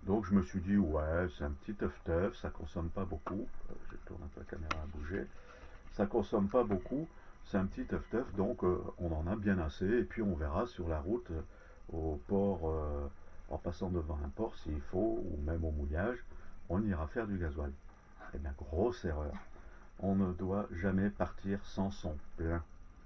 Donc je me suis dit, ouais, c'est un petit teuf-teuf, ça consomme pas beaucoup. Je tourne un peu la caméra à bouger. Ça consomme pas beaucoup, c'est un petit teuf-teuf, donc on en a bien assez. Et puis on verra sur la route au port, en passant devant un port s'il faut, ou même au mouillage, on ira faire du gasoil. Eh bien, grosse erreur. On ne doit jamais partir sans son plein.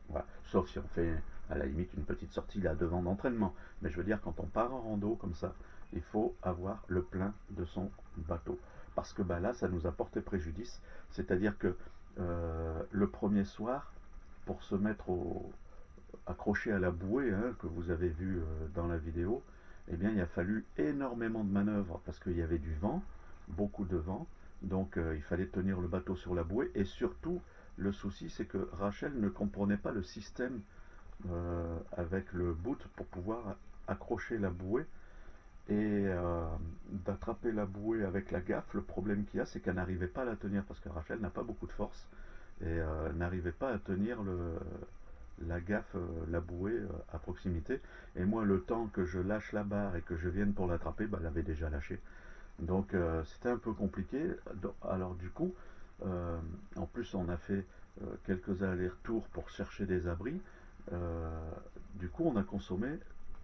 Voilà. Sauf si on fait à la limite une petite sortie là devant d'entraînement. Mais je veux dire, quand on part en rando comme ça, il faut avoir le plein de son bateau. Parce que là, ça nous a porté préjudice. C'est-à-dire que le premier soir, pour se mettre accroché à la bouée que vous avez vu dans la vidéo, eh bien, il a fallu énormément de manœuvres parce qu'il y avait du vent, beaucoup de vent. Donc il fallait tenir le bateau sur la bouée et surtout le souci c'est que Rachel ne comprenait pas le système avec le boot pour pouvoir accrocher la bouée et d'attraper la bouée avec la gaffe. Le problème qu'il y a c'est qu'elle n'arrivait pas à la tenir parce que Rachel n'a pas beaucoup de force et n'arrivait pas à tenir la gaffe, la bouée à proximité. Et moi le temps que je lâche la barre et que je vienne pour l'attraper, elle avait déjà lâché. Donc c'était un peu compliqué. Alors du coup, en plus on a fait quelques allers-retours pour chercher des abris. Du coup on a consommé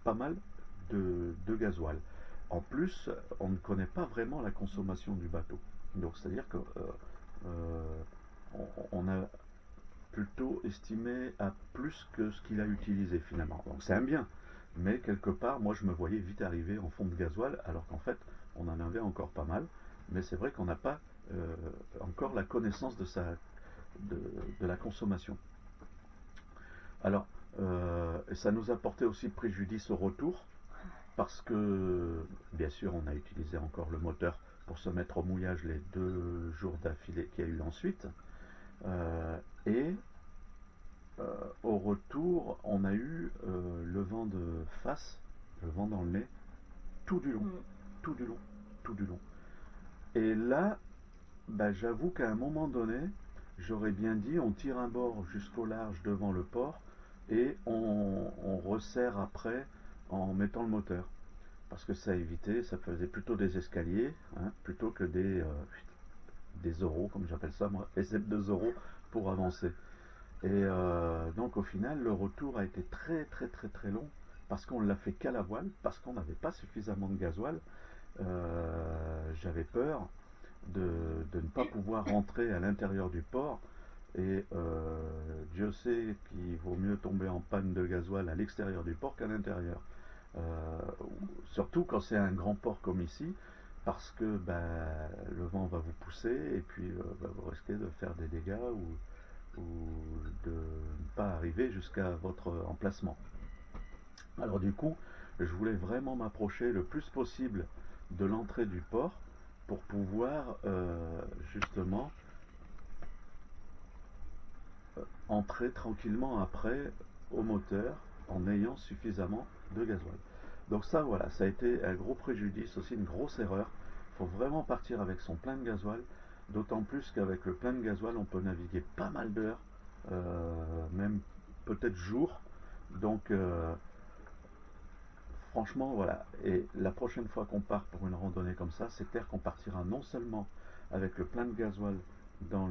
pas mal de gasoil. En plus, on ne connaît pas vraiment la consommation du bateau. Donc c'est-à-dire que on a plutôt estimé à plus que ce qu'il a utilisé finalement. Donc c'est un bien. Mais quelque part, moi je me voyais vite arriver en fond de gasoil, alors qu'en fait, on en avait encore pas mal. Mais c'est vrai qu'on n'a pas encore la connaissance de la consommation. Alors, ça nous a porté aussi préjudice au retour, parce que, bien sûr, on a utilisé encore le moteur pour se mettre au mouillage les 2 jours d'affilée qu'il y a eu ensuite. Et au retour, on a eu le vent de face, le vent dans le nez, tout du long, tout du long, tout du long. Et là, bah, j'avoue qu'à un moment donné, j'aurais bien dit on tire un bord jusqu'au large devant le port et on resserre après en mettant le moteur. Parce que ça évitait, ça faisait plutôt des escaliers, hein, plutôt que des euros, comme j'appelle ça moi, SF2 euros pour avancer. Et donc au final, le retour a été très très très très long parce qu'on l'a fait qu'à la voile, parce qu'on n'avait pas suffisamment de gasoil. J'avais peur de ne pas pouvoir rentrer à l'intérieur du port. Et Dieu sait qu'il vaut mieux tomber en panne de gasoil à l'extérieur du port qu'à l'intérieur. Euh, Surtout quand c'est un grand port comme ici, parce que bah, le vent va vous pousser et puis bah, vous risquez de faire des dégâts ou de ne pas arriver jusqu'à votre emplacement. Alors du coup, je voulais vraiment m'approcher le plus possible de l'entrée du port pour pouvoir justement entrer tranquillement après au moteur en ayant suffisamment de gasoil. Donc ça voilà, ça a été un gros préjudice, aussi une grosse erreur. Il faut vraiment partir avec son plein de gasoil, d'autant plus qu'avec le plein de gasoil on peut naviguer pas mal d'heures, même peut-être jours. Donc franchement voilà, et la prochaine fois qu'on part pour une randonnée comme ça, c'est clair qu'on partira non seulement avec le plein de gasoil dans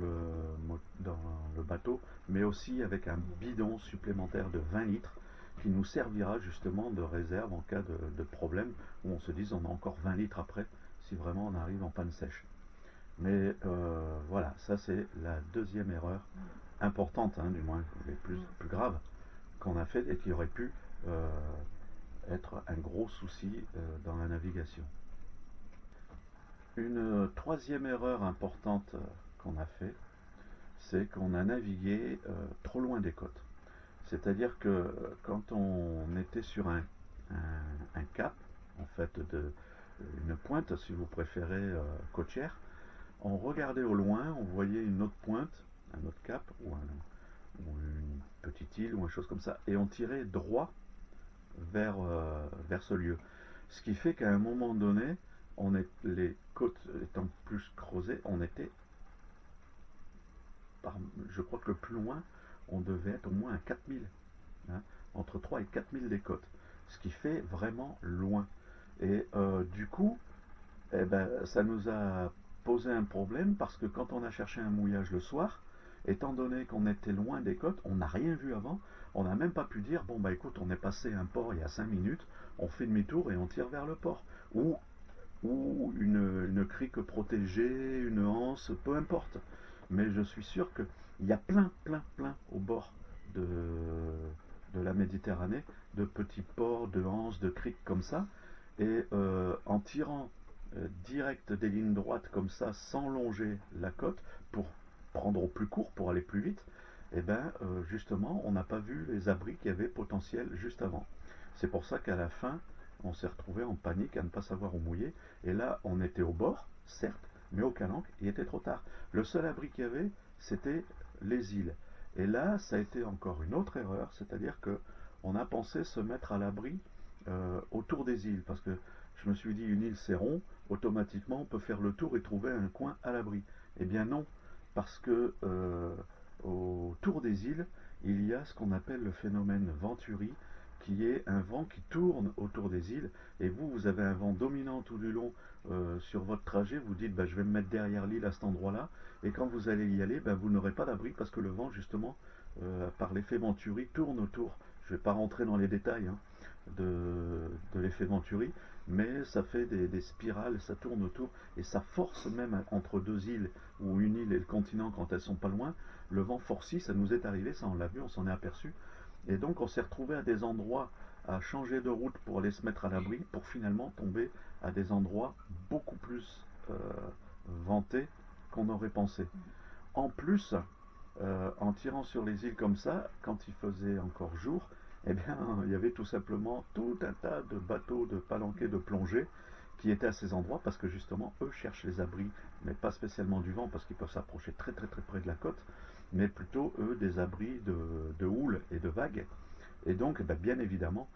dans le bateau, mais aussi avec un bidon supplémentaire de 20 litres qui nous servira justement de réserve en cas de problème, où on se dise on a encore 20 litres après si vraiment on arrive en panne sèche. Mais voilà, ça c'est la deuxième erreur importante, hein, du moins les plus graves qu'on a fait et qui aurait pu être un gros souci dans la navigation. Une troisième erreur importante qu'on a fait, c'est qu'on a navigué trop loin des côtes. C'est-à-dire que quand on était sur un cap, en fait, une pointe, si vous préférez, côtière, on regardait au loin, on voyait une autre pointe, un autre cap, ou une petite île, ou une chose comme ça, et on tirait droit vers ce lieu. Ce qui fait qu'à un moment donné, les côtes étant plus creusées, on était, je crois que le plus loin, on devait être au moins à 4000, hein, entre 3 et 4000 des côtes, ce qui fait vraiment loin. Et du coup, eh ben, ça nous a posé un problème parce que quand on a cherché un mouillage le soir, étant donné qu'on était loin des côtes, on n'a rien vu avant, on n'a même pas pu dire bon bah écoute, on est passé un port il y a 5 minutes, on fait demi-tour et on tire vers le port. Ou une crique protégée, une anse, peu importe. Mais je suis sûr qu'il y a plein au bord de, de la Méditerranée de petits ports, de anses, de criques comme ça. Et en tirant direct des lignes droites comme ça, sans longer la côte, pour prendre au plus court, pour aller plus vite, et ben justement, on n'a pas vu les abris qu'il y avait potentiels juste avant. C'est pour ça qu'à la fin, on s'est retrouvé en panique à ne pas savoir où mouiller. Et là, on était au bord, certes, mais au calanque, il était trop tard. Le seul abri qu'il y avait, c'était les îles. Et là, ça a été encore une autre erreur, c'est-à-dire que on a pensé se mettre à l'abri autour des îles, parce que je me suis dit une île c'est rond, automatiquement on peut faire le tour et trouver un coin à l'abri. Eh bien non, parce que autour des îles, il y a ce qu'on appelle le phénomène Venturi, qui est un vent qui tourne autour des îles, et vous avez un vent dominant tout du long sur votre trajet, vous dites bah, je vais me mettre derrière l'île à cet endroit-là, et quand vous allez y aller, bah, vous n'aurez pas d'abri parce que le vent justement, par l'effet Venturi, tourne autour. Je ne vais pas rentrer dans les détails hein, de l'effet Venturi, mais ça fait des spirales, ça tourne autour, et ça force même entre deux îles, ou une île et le continent quand elles sont pas loin, le vent forcit, ça nous est arrivé, ça on l'a vu, on s'en est aperçu, et donc on s'est retrouvé à des endroits à changer de route pour aller se mettre à l'abri, pour finalement tomber à des endroits beaucoup plus ventés qu'on aurait pensé. En plus, en tirant sur les îles comme ça, quand il faisait encore jour, eh bien, il y avait tout simplement tout un tas de bateaux, de palanquets, de plongée qui étaient à ces endroits parce que justement, eux cherchent les abris, mais pas spécialement du vent parce qu'ils peuvent s'approcher très très très près de la côte, mais plutôt, eux, des abris de houle et de vagues. Et donc, eh ben, bien évidemment,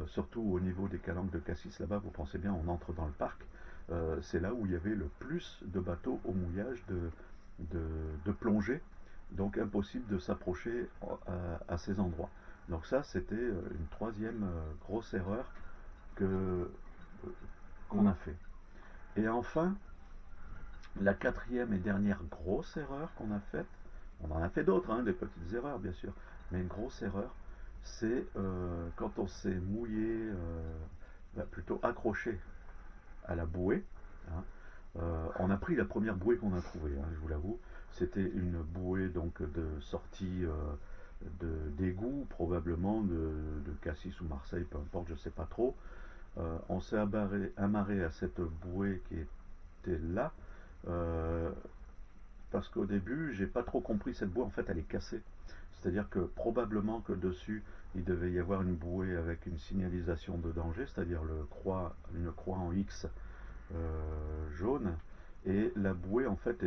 surtout au niveau des calanques de Cassis, là-bas, vous pensez bien, on entre dans le parc, c'est là où il y avait le plus de bateaux au mouillage de plongée, donc impossible de s'approcher à ces endroits. Donc ça, c'était une troisième grosse erreur qu'on a fait. Et enfin, la quatrième et dernière grosse erreur qu'on a faite, on en a fait d'autres, hein, des petites erreurs bien sûr, mais une grosse erreur, c'est quand on s'est mouillé, plutôt accroché à la bouée. Hein. On a pris la première bouée qu'on a trouvée, hein, je vous l'avoue. C'était une bouée donc de sortie d'égout, probablement de Cassis ou Marseille, peu importe, je ne sais pas trop. On s'est amarré à cette bouée qui était là. euh, Parce qu'au début, j'ai pas trop compris cette bouée, en fait elle est cassée. C'est-à-dire que probablement que dessus, il devait y avoir une bouée avec une signalisation de danger, c'est-à-dire une croix en X jaune. Et la bouée, en fait,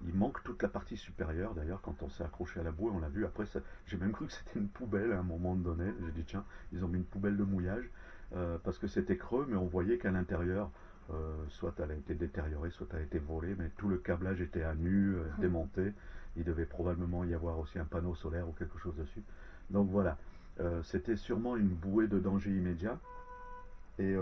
il manque toute la partie supérieure. D'ailleurs, quand on s'est accroché à la bouée, on l'a vu. Après, j'ai même cru que c'était une poubelle à un moment donné. J'ai dit, tiens, ils ont mis une poubelle de mouillage. Parce que c'était creux, mais on voyait qu'à l'intérieur, soit elle a été détériorée, soit elle a été volée, mais tout le câblage était à nu, démonté. Il devait probablement y avoir aussi un panneau solaire ou quelque chose dessus. Donc voilà, c'était sûrement une bouée de danger immédiat. Et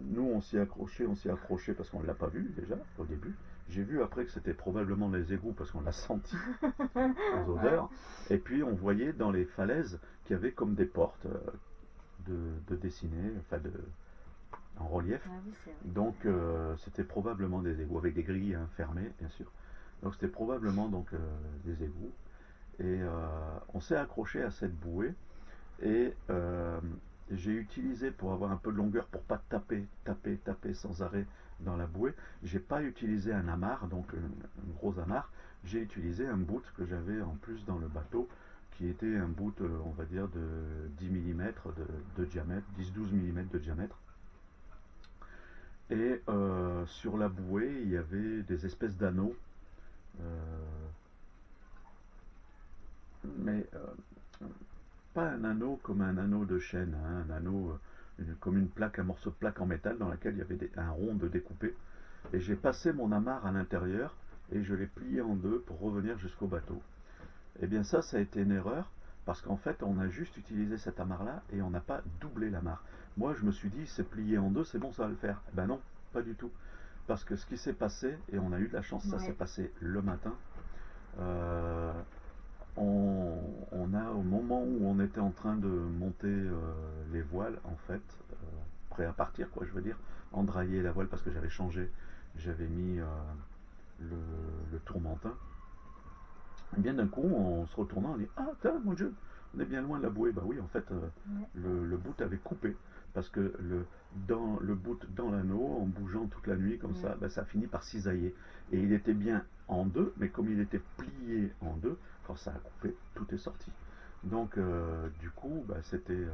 nous, on s'y est accroché parce qu'on ne l'a pas vu déjà au début. J'ai vu après que c'était probablement les égouts parce qu'on l'a senti aux odeurs. Et puis on voyait dans les falaises qu'il y avait comme des portes de dessinées, enfin en relief. Ah oui, c'est vrai. Donc c'était probablement des égouts avec des grilles hein, fermées, bien sûr. Donc c'était probablement donc des égouts. Et on s'est accroché à cette bouée et j'ai utilisé pour avoir un peu de longueur pour pas taper sans arrêt dans la bouée. J'ai pas utilisé un amarre, donc un gros amarre. J'ai utilisé un bout que j'avais en plus dans le bateau, qui était un bout, on va dire, de 10 mm de diamètre, 10-12 mm de diamètre. Et sur la bouée, il y avait des espèces d'anneaux, euh, mais pas un anneau comme un anneau de chêne, hein, un anneau comme une plaque, un morceau de plaque en métal dans laquelle il y avait un rond de découpé. Et j'ai passé mon amarre à l'intérieur et je l'ai plié en deux pour revenir jusqu'au bateau. Et bien ça a été une erreur parce qu'en fait on a juste utilisé cette amarre-là et on n'a pas doublé l'amarre. Moi je me suis dit c'est plié en deux, c'est bon ça va le faire. Eh ben non, pas du tout. Parce que ce qui s'est passé, et on a eu de la chance, ça s'est passé le matin, euh, on a au moment où on était en train de monter les voiles en fait, prêt à partir quoi je veux dire, endrailler la voile parce que j'avais changé, j'avais mis le, le tourmentin. Et bien d'un coup en se retournant on dit ah tiens mon dieu on est bien loin de la bouée. Bah oui en fait le bout avait coupé parce que dans le bout dans l'anneau en bougeant toute la nuit comme ça, bah, ça finit par cisailler et il était bien en deux mais comme il était plié en deux, quand ça a coupé tout est sorti. Donc du coup bah, c'était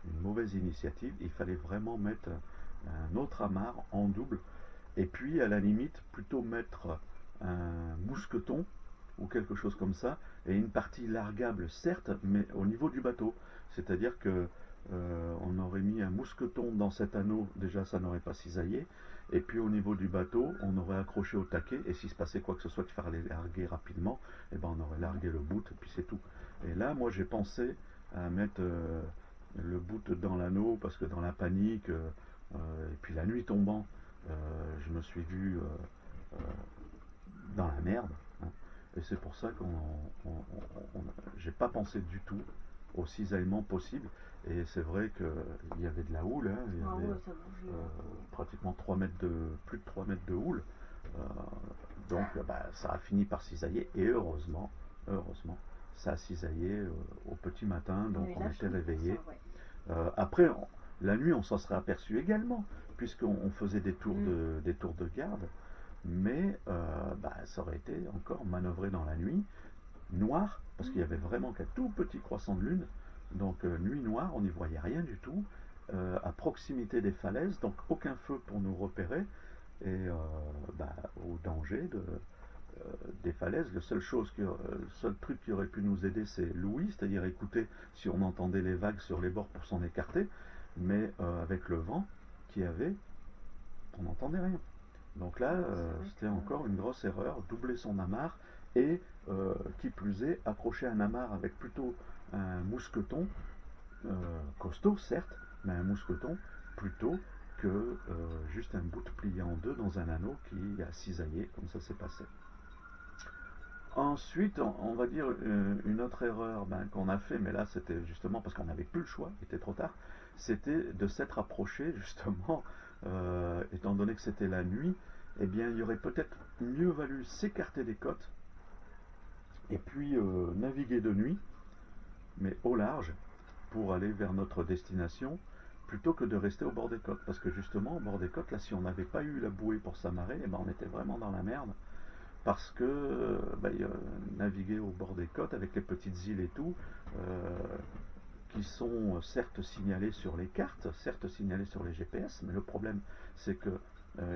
une mauvaise initiative. Il fallait vraiment mettre un autre amarre en double et puis à la limite plutôt mettre un mousqueton ou quelque chose comme ça, et une partie largable certes, mais au niveau du bateau. C'est-à-dire que on aurait mis un mousqueton dans cet anneau, déjà ça n'aurait pas cisaillé, et puis au niveau du bateau, on aurait accroché au taquet, et s'il se passait quoi que ce soit qu'il fallait larguer rapidement, et ben on aurait largué le bout, et puis c'est tout. Et là, moi j'ai pensé à mettre le bout dans l'anneau, parce que dans la panique, et puis la nuit tombant, je me suis vu dans la merde. Hein. Et c'est pour ça j'ai pas pensé du tout au cisaillement possible. Et c'est vrai qu'il y avait de la houle, hein, il y avait pratiquement 3 mètres plus de 3 mètres de houle. Euh, donc bah, ça a fini par cisailler et heureusement, ça a cisaillé au petit matin, donc on était réveillés. Après, la nuit, on s'en serait aperçu également, puisqu'on faisait des tours de garde. mais ça aurait été encore manœuvré dans la nuit, noir, parce qu'il y avait vraiment qu'un tout petit croissant de lune, donc nuit noire, on n'y voyait rien du tout, à proximité des falaises, donc aucun feu pour nous repérer, et au danger des falaises. Le seul truc qui aurait pu nous aider, c'est l'ouïe, c'est-à-dire écouter si on entendait les vagues sur les bords pour s'en écarter, mais avec le vent qu'il y avait, on n'entendait rien. Donc là, c'était encore une grosse erreur, doubler son amarre et, qui plus est, accrocher un amarre avec plutôt un mousqueton, costaud certes, mais un mousqueton plutôt que juste un bout plié en deux dans un anneau qui a cisaillé, comme ça s'est passé. Ensuite, on va dire une autre erreur qu'on a fait, mais là c'était justement parce qu'on n'avait plus le choix, il était trop tard, c'était de s'être approché justement, étant donné que c'était la nuit, eh bien il y aurait peut-être mieux valu s'écarter des côtes et puis naviguer de nuit, mais au large, pour aller vers notre destination, plutôt que de rester au bord des côtes. Parce que justement, au bord des côtes, là, si on n'avait pas eu la bouée pour s'amarrer, eh ben, on était vraiment dans la merde. Parce que naviguer au bord des côtes avec les petites îles et tout, qui sont certes signalées sur les cartes, certes signalées sur les GPS, mais le problème c'est que,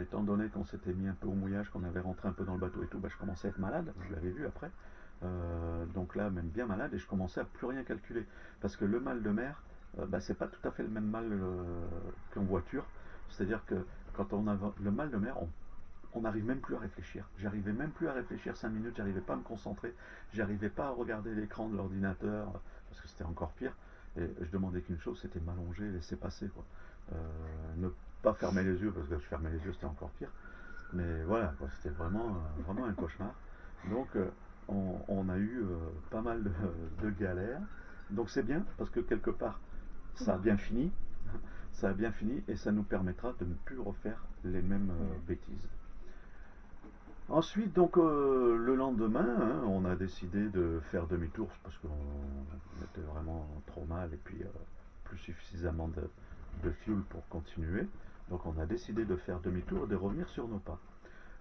étant donné qu'on s'était mis un peu au mouillage, qu'on avait rentré un peu dans le bateau et tout, je commençais à être malade, vous l'avez vu après. Donc là, même bien malade, et je commençais à plus rien calculer. Parce que le mal de mer, c'est pas tout à fait le même mal qu'en voiture. C'est-à-dire que quand on a le mal de mer, on n'arrive même plus à réfléchir. J'arrivais même plus à réfléchir 5 minutes, j'arrivais pas à me concentrer, j'arrivais pas à regarder l'écran de l'ordinateur, parce que c'était encore pire. Et je demandais qu'une chose, c'était m'allonger, laisser passer, quoi. Ne pas fermer les yeux, parce que je fermais les yeux, c'était encore pire. Mais voilà, quoi, c'était vraiment un cauchemar. Donc on a eu pas mal de galères. Donc c'est bien, parce que quelque part, ça a bien fini. Ça a bien fini et ça nous permettra de ne plus refaire les mêmes bêtises. Ensuite, donc le lendemain, hein, on a décidé de faire demi-tour parce qu'on était vraiment trop mal et puis plus suffisamment de fuel pour continuer. Donc on a décidé de faire demi-tour et de revenir sur nos pas.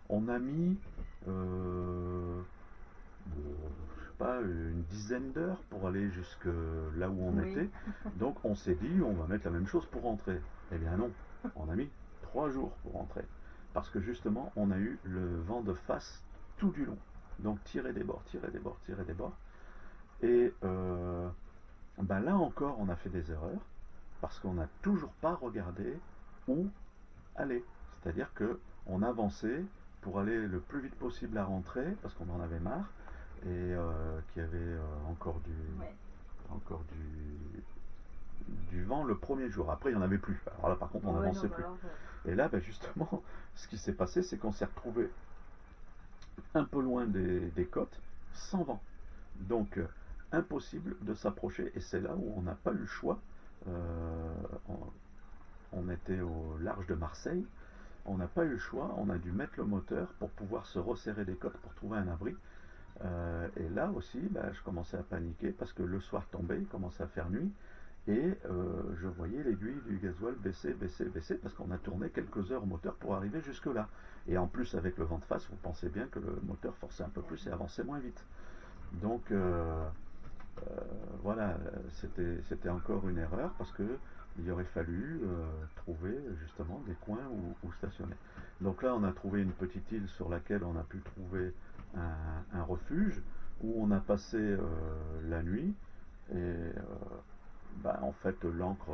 On a mis, je sais pas, une dizaine d'heures pour aller jusque là où on était. Donc on s'est dit, on va mettre la même chose pour rentrer. Eh bien non, on a mis 3 jours pour rentrer. Parce que justement, on a eu le vent de face tout du long. Donc tirer des bords, tirer des bords, tirer des bords. Et là encore, on a fait des erreurs. Parce qu'on n'a toujours pas regardé où aller. C'est-à-dire que on avançait pour aller le plus vite possible à rentrer, parce qu'on en avait marre, et qu'il y avait encore du vent le premier jour. Après, il n'y en avait plus. Alors là, par contre, on n'avançait plus. Et là, justement, ce qui s'est passé, c'est qu'on s'est retrouvé un peu loin des côtes, sans vent. Donc, impossible de s'approcher. Et c'est là où on n'a pas eu le choix. On était au large de Marseille. On n'a pas eu le choix, on a dû mettre le moteur pour pouvoir se resserrer des côtes pour trouver un abri. Et là aussi, je commençais à paniquer parce que le soir tombait, il commençait à faire nuit, et je voyais l'aiguille du gasoil baisser, baisser, baisser, parce qu'on a tourné quelques heures au moteur pour arriver jusque-là. Et en plus, avec le vent de face, vous pensez bien que le moteur forçait un peu plus et avançait moins vite. Donc voilà, c'était encore une erreur parce que il aurait fallu trouver justement des coins où stationner. Donc là, on a trouvé une petite île sur laquelle on a pu trouver un refuge où on a passé la nuit et en fait l'ancre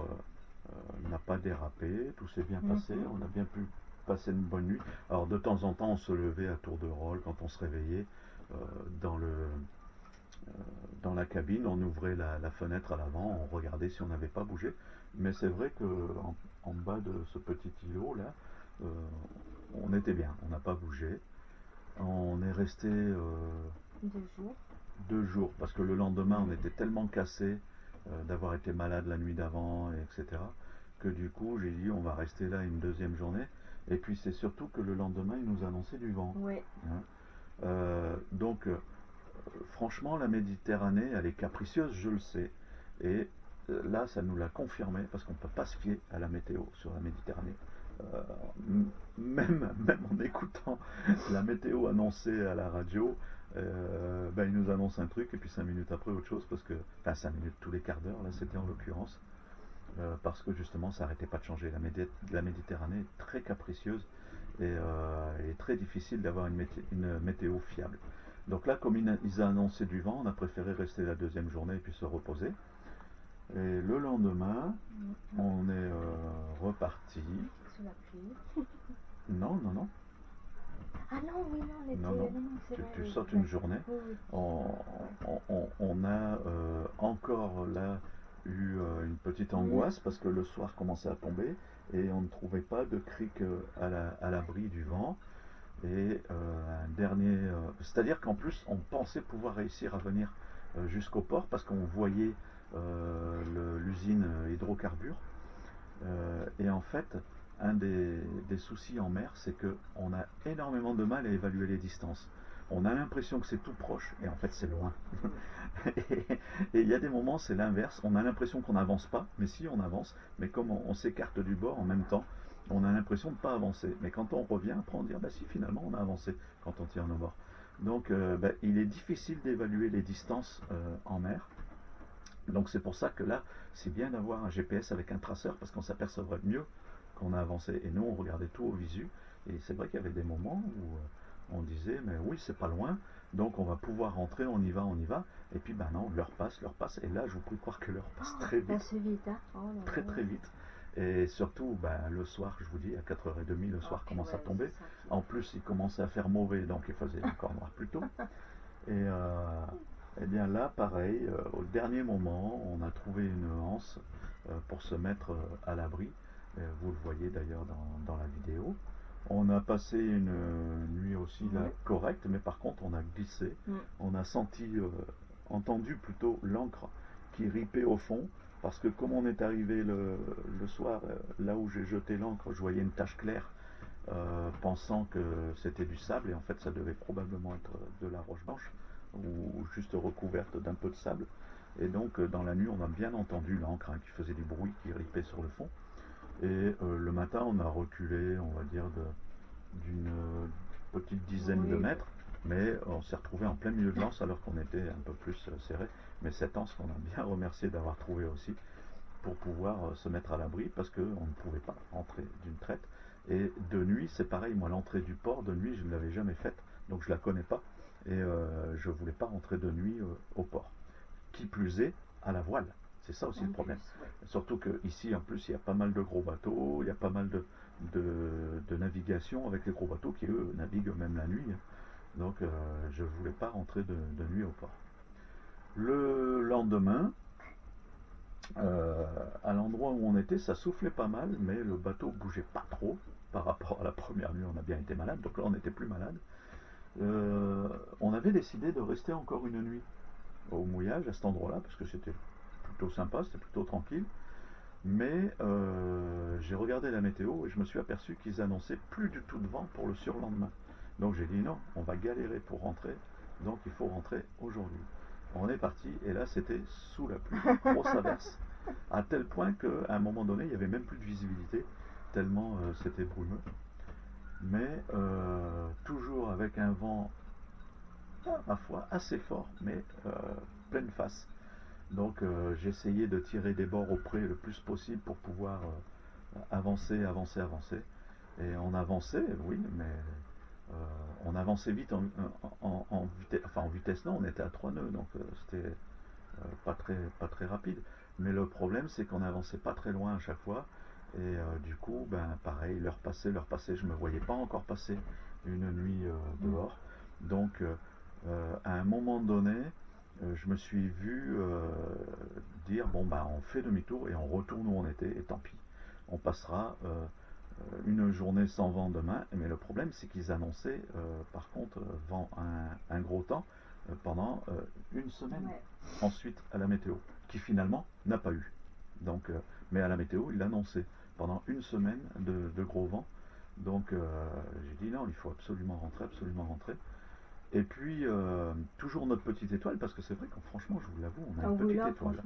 n'a pas dérapé, tout s'est bien passé, on a bien pu passer une bonne nuit. Alors de temps en temps, on se levait à tour de rôle quand on se réveillait euh, dans le dans la cabine, on ouvrait la fenêtre à l'avant, on regardait si on n'avait pas bougé. Mais c'est vrai que en bas de ce petit îlot là, euh, on était bien, on n'a pas bougé. On est resté 2 jours. 2 jours parce que le lendemain on était tellement cassé d'avoir été malade la nuit d'avant, etc. que du coup j'ai dit on va rester là une deuxième journée. Et puis c'est surtout que le lendemain il nous annonçait du vent. Oui. Hein. Donc franchement, la Méditerranée, elle est capricieuse, je le sais. Et là, ça nous l'a confirmé, parce qu'on ne peut pas se fier à la météo sur la Méditerranée. même en écoutant la météo annoncée à la radio, il nous annonce un truc et puis 5 minutes après autre chose, parce que, enfin 5 minutes tous les quarts d'heure, là c'était en l'occurrence, parce que justement ça n'arrêtait pas de changer. La Méditerranée est très capricieuse et très difficile d'avoir une météo fiable. Donc là, comme ils ont annoncé du vent, on a préféré rester la deuxième journée et puis se reposer. Et le lendemain, on est reparti. Sous la pluie. Non, non, non. Ah non, oui, non, on était. Non, non. Non, c'est vrai, Tu oui, sautes une d'accord. journée. Oui, oui. On a encore là eu une petite angoisse parce que le soir commençait à tomber et on ne trouvait pas de crique à l'abri du vent. Et un dernier. C'est-à-dire qu'en plus, on pensait pouvoir réussir à venir jusqu'au port parce qu'on voyait l'usine hydrocarbures. Et en fait, un des soucis en mer, c'est qu'on a énormément de mal à évaluer les distances. On a l'impression que c'est tout proche, et en fait c'est loin. Et il y a des moments, c'est l'inverse. On a l'impression qu'on n'avance pas, mais si on avance, mais comme on s'écarte du bord en même temps, on a l'impression de ne pas avancer. Mais quand on revient, après on dit, ah bah si, finalement on a avancé quand on tire au bord. Donc il est difficile d'évaluer les distances en mer. Donc c'est pour ça que là, c'est bien d'avoir un GPS avec un traceur parce qu'on s'apercevrait mieux qu'on a avancé. Et nous, on regardait tout au visu. Et c'est vrai qu'il y avait des moments où on disait, mais oui, c'est pas loin, donc on va pouvoir rentrer, on y va, on y va. Et puis, ben non, l'heure passe, l'heure passe. Et là, je vous prie croire que l'heure passe très vite, Passe vite, hein. Oh là très là. très vite. Et surtout, ben, le soir, je vous dis, à 4h30, le soir commence à Purée, tomber. c'est ça qui. En plus, il commençait à faire mauvais, donc il faisait encore noir plus tôt. Et eh bien là, pareil, au dernier moment, on a trouvé une anse pour se mettre à l'abri. Vous le voyez d'ailleurs dans la vidéo. On a passé une nuit aussi là correcte, mais par contre on a glissé. On a entendu plutôt l'encre qui ripait au fond, parce que comme on est arrivé le soir, là où j'ai jeté l'encre, je voyais une tache claire, pensant que c'était du sable, et en fait ça devait probablement être de la roche blanche ou juste recouverte d'un peu de sable. Et donc dans la nuit on a bien entendu l'encre qui faisait du bruit, qui ripait sur le fond. Et le matin on a reculé, on va dire, d'une petite dizaine de mètres, mais on s'est retrouvé en plein milieu de l'anse alors qu'on était un peu plus serré. Mais cette anse qu'on a bien remercié d'avoir trouvé aussi, pour pouvoir se mettre à l'abri, parce qu'on ne pouvait pas entrer d'une traite. Et de nuit, c'est pareil, moi l'entrée du port de nuit, je ne l'avais jamais faite, donc je la connais pas, et je ne voulais pas rentrer de nuit au port. Qui plus est, à la voile. C'est ça aussi le problème. Surtout qu'ici, en plus, il y a pas mal de gros bateaux, il y a pas mal de navigation avec les gros bateaux qui, eux, naviguent même la nuit. Donc, je ne voulais pas rentrer de nuit au port. Le lendemain, à l'endroit où on était, ça soufflait pas mal, mais le bateau bougeait pas trop par rapport à la première nuit. On a bien été malade, donc là on n'était plus malade. On avait décidé de rester encore une nuit au mouillage à cet endroit-là, parce que c'était plutôt sympa, c'était plutôt tranquille. Mais j'ai regardé la météo et je me suis aperçu qu'ils annonçaient plus du tout de vent pour le surlendemain. Donc j'ai dit non, on va galérer pour rentrer, donc il faut rentrer aujourd'hui. On est parti et là c'était sous la pluie, grosse averse, à tel point qu'à un moment donné il n'y avait même plus de visibilité, tellement c'était brumeux. Mais toujours avec un vent, ma foi, assez fort, mais pleine face. Donc j'ai essayé de tirer des bords au près le plus possible pour pouvoir avancer, avancer, avancer. Et on avançait, oui, mais on avançait vite en vitesse, enfin en vitesse non, on était à 3 nœuds, donc c'était pas très rapide. Mais le problème, c'est qu'on avançait pas très loin à chaque fois. Et du coup, ben pareil, l'heure passait, je me voyais pas encore passer une nuit dehors. Donc à un moment donné, je me suis vu dire bon ben on fait demi-tour et on retourne où on était et tant pis. On passera une journée sans vent demain, mais le problème c'est qu'ils annonçaient par contre un gros temps pendant une semaine ensuite à la météo, qui finalement n'a pas eu. Donc, mais à la météo, il l'annonçait pendant une semaine de gros vent. Donc j'ai dit non, il faut absolument rentrer, absolument rentrer. Et puis toujours notre petite étoile, parce que c'est vrai qu'on franchement, je vous l'avoue, on a une petite étoile